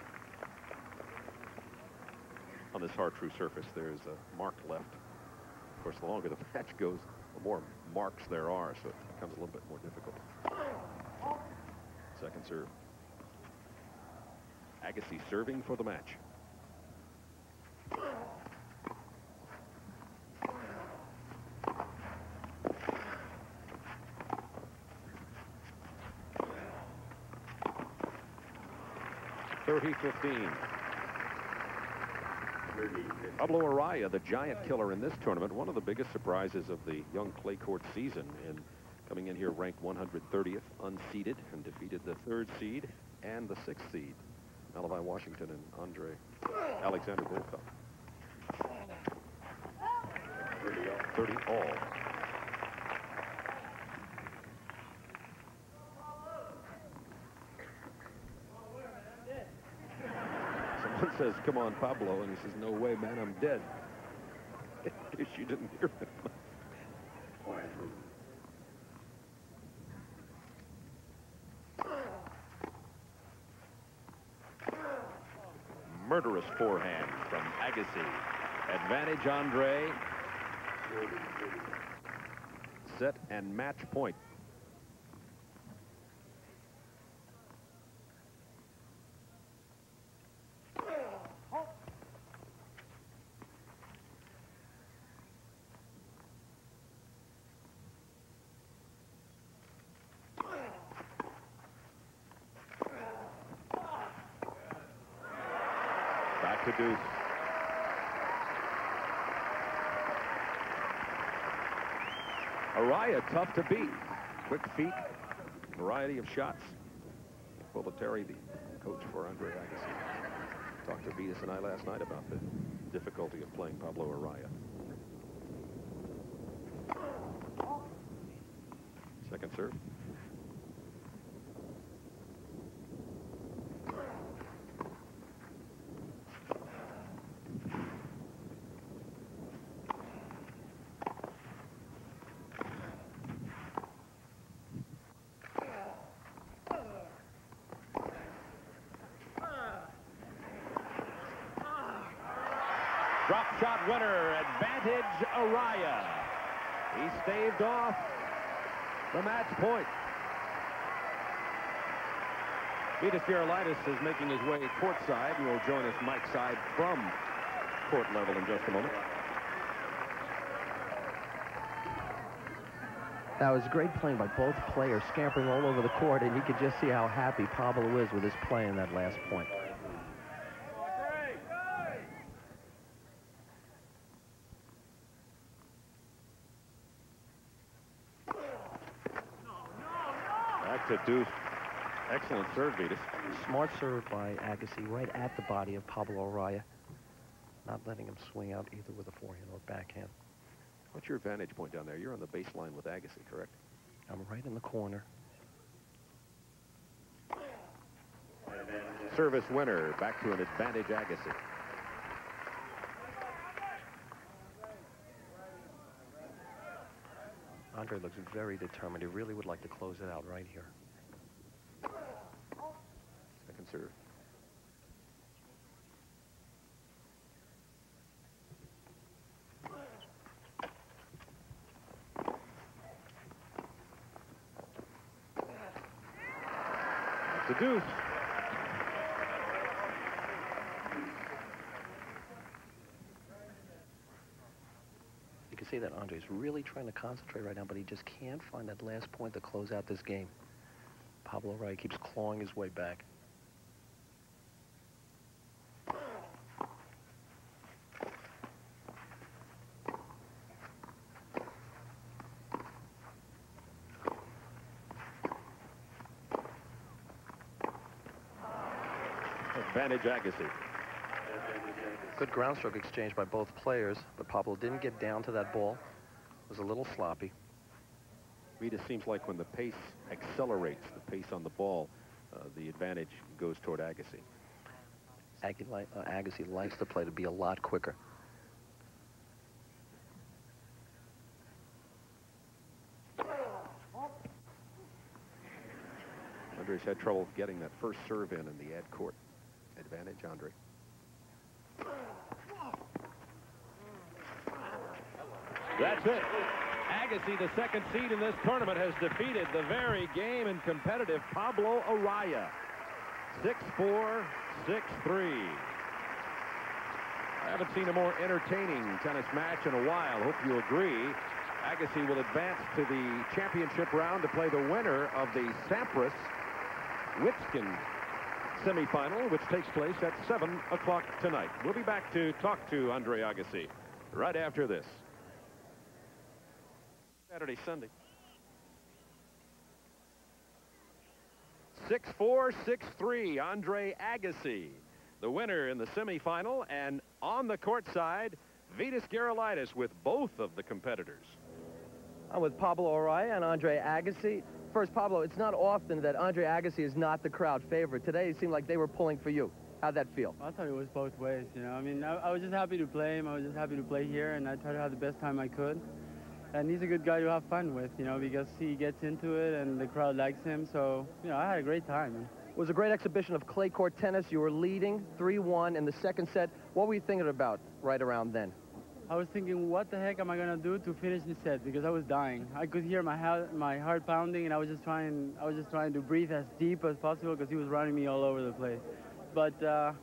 A: On this hard true surface, there's a mark left. Of course, the longer the match goes, the more marks there are, so it becomes a little bit more difficult. Second serve. Agassi serving for the match. (30-15). Pablo Arraya, the giant killer in this tournament, one of the biggest surprises of the young clay court season, and coming in here ranked 130th, unseeded, and defeated the 3rd seed and the 6th seed, Malachi Washington and Alexander Volkov. 30 all. Someone says, "Come on, Pablo," and he says, "No way, man, I'm dead." In case you didn't hear him. Murderous forehand from Agassi. Advantage, Andre. Set and match point. Back to deuce. Arraya, tough to beat. Quick feet, variety of shots. Bollettieri, the coach for Andre Agassi, talked to Vitas and I last night about the difficulty of playing Pablo Arraya. Second serve. Drop shot winner, advantage Arraya. He staved off the match point. Vitas Gerulaitis is making his way courtside and will join us Mike side from court level in just a moment.
B: That was great playing by both players, scampering all over the court, and you could just see how happy Pablo is with his play in that last point.
A: Back to deuce. Excellent serve, Vitas.
B: Smart serve by Agassi right at the body of Pablo Arraya, not letting him swing out either with a forehand or backhand.
A: What's your vantage point down there? You're on the baseline with Agassi, correct?
B: I'm right in the corner.
A: Service winner, back to an advantage Agassi.
B: Andre looks very determined. He really would like to close it out right here.
A: Second serve. That's a deuce.
B: You can see that Andre's really trying to concentrate right now, but he just can't find that last point to close out this game. Pablo Arraya keeps clawing his way back.
A: Advantage Agassi.
B: Good ground stroke exchange by both players, but Pablo didn't get down to that ball. was a little sloppy.
A: It seems like when the pace accelerates, the pace on the ball, the advantage goes toward Agassi.
B: Agassi likes the play to be a lot quicker.
A: Andre's had trouble getting that first serve in the ad court. Advantage, Andre. That's it. Agassi, the second seed in this tournament, has defeated the very game and competitive Pablo Arraya. 6-4, 6-3. I haven't seen a more entertaining tennis match in a while. Hope you agree. Agassi will advance to the championship round to play the winner of the Sampras-Witskin semifinal, which takes place at 7 o'clock tonight. We'll be back to talk to Andre Agassi right after this. Saturday, Sunday. 6-4, 6-3, Andre Agassi, the winner in the semifinal, and on the court side, Vitas Gerulaitis with both of the competitors.
B: I'm with Pablo Arraya and Andre Agassi. First, Pablo, it's not often that Andre Agassi is not the crowd favorite. Today, it seemed like they were pulling for you. How'd that feel?
F: I thought it was both ways, you know. I mean, I was just happy to play him. I was just happy to play here, and I tried to have the best time I could. And he's a good guy to have fun with, you know, because he gets into it and the crowd likes him. So, you know, I had a great time.
B: It was a great exhibition of clay court tennis. You were leading 3-1 in the second set. What were you thinking about right around then?
F: I was thinking, what the heck am I gonna do to finish the set? Because I was dying. I could hear my heart pounding, and I was just trying to breathe as deep as possible because he was running me all over the place. But I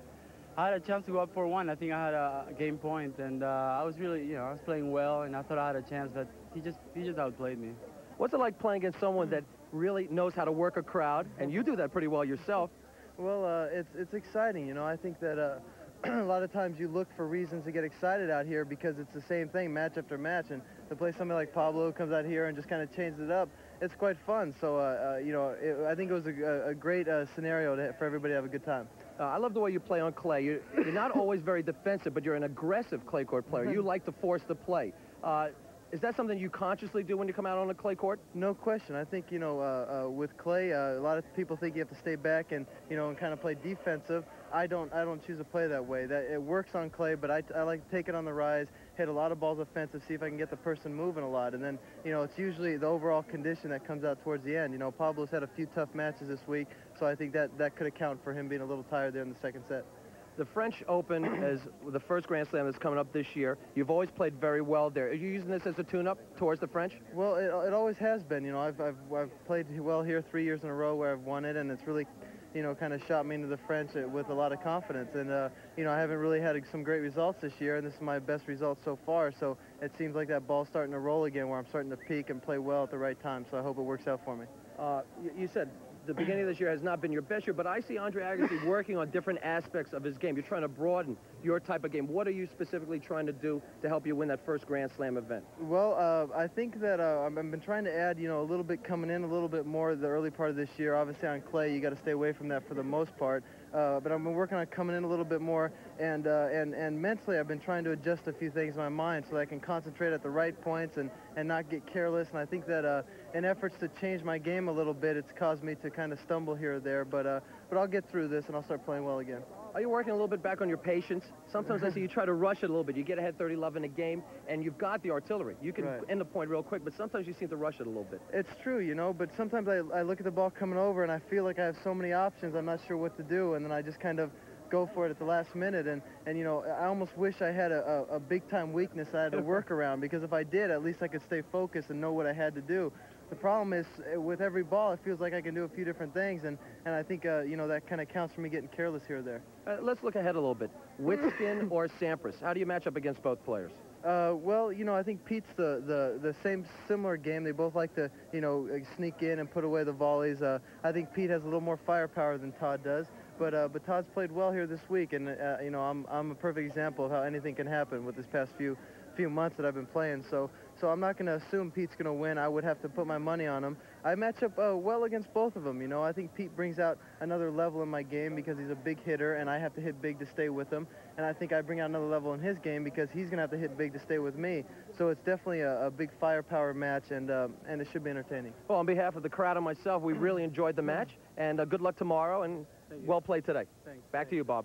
F: had a chance to go up 4-1. I think I had a game point, and I was really, you know, I was playing well, and I thought I had a chance, but he just outplayed me.
B: What's it like playing against someone that really knows how to work a crowd, and you do that pretty well yourself?
G: Well, it's exciting, you know. I think that a lot of times you look for reasons to get excited out here because it's the same thing match after match, and to play somebody like Pablo who comes out here and just kind of changes it up, it's quite fun. So, you know, I think it was a great scenario for everybody to have a good time.
B: I love the way you play on clay. You're not always very defensive, but you're an aggressive clay court player. You like to force the play. Is that something you consciously do when you come out on a clay court?
G: No question. I think, you know, with clay, a lot of people think you have to stay back and, you know, and kind of play defensive. I don't choose to play that way. That it works on clay, but I like to take it on the rise, hit a lot of balls offensive, see if I can get the person moving a lot, and then, you know, it's usually the overall condition that comes out towards the end. You know, Pablo's had a few tough matches this week, so I think that could account for him being a little tired there in the second set.
B: The French Open is the first Grand Slam that's coming up this year. You've always played very well there. Are you using this as a tune-up towards the French?
G: Well, it always has been. You know, I've played well here 3 years in a row where I've won it, and it's really, you know, kind of shot me into the French with a lot of confidence. And, you know, I haven't really had some great results this year, and this is my best result so far. So it seems like that ball's starting to roll again where I'm starting to peak and play well at the right time. So I hope it works out for me.
B: You said the beginning of this year has not been your best year, but I see Andre Agassi working on different aspects of his game. You're trying to broaden your type of game. What are you specifically trying to do to help you win that first Grand Slam event?
G: Well, I think that I've been trying to add, you know, a little bit coming in, a little bit more the early part of this year. Obviously on clay, you got to stay away from that for the most part. But I've been working on coming in a little bit more, and mentally I've been trying to adjust a few things in my mind so that I can concentrate at the right points and not get careless. And I think that in efforts to change my game a little bit, it's caused me to kind of stumble here or there. But I'll get through this and I'll start playing well again.
B: Are you working a little bit back on your patience? Sometimes I see you try to rush it a little bit. You get ahead 30-11 in a game, and you've got the artillery. You can end the point real quick, but sometimes you seem to rush it a little bit.
G: It's true, you know, but sometimes I look at the ball coming over, and I feel like I have so many options, I'm not sure what to do, and then I just kind of go for it at the last minute, and you know, I almost wish I had a big-time weakness I had to work around, because if I did, at least I could stay focused and know what I had to do. The problem is, with every ball, it feels like I can do a few different things, and I think, you know, that kind of counts for me getting careless here or there.
B: Let's look ahead a little bit. Witskin or Sampras? How do you match up against both players?
G: Well, you know, I think Pete's the similar game. They both like to, you know, sneak in and put away the volleys. I think Pete has a little more firepower than Todd does. But Todd's played well here this week, and you know, I'm a perfect example of how anything can happen with his past few few months that I've been playing. So I'm not going to assume Pete's going to win. I would have to put my money on him. I match up well against both of them. You know, I think Pete brings out another level in my game because he's a big hitter, and I have to hit big to stay with him. And I think I bring out another level in his game because he's going to have to hit big to stay with me. So it's definitely a big firepower match, and it should be entertaining.
B: Well, on behalf of the crowd and myself, we really enjoyed the match, and good luck tomorrow, and well played today.
G: Thanks.
B: Back to you, Bob.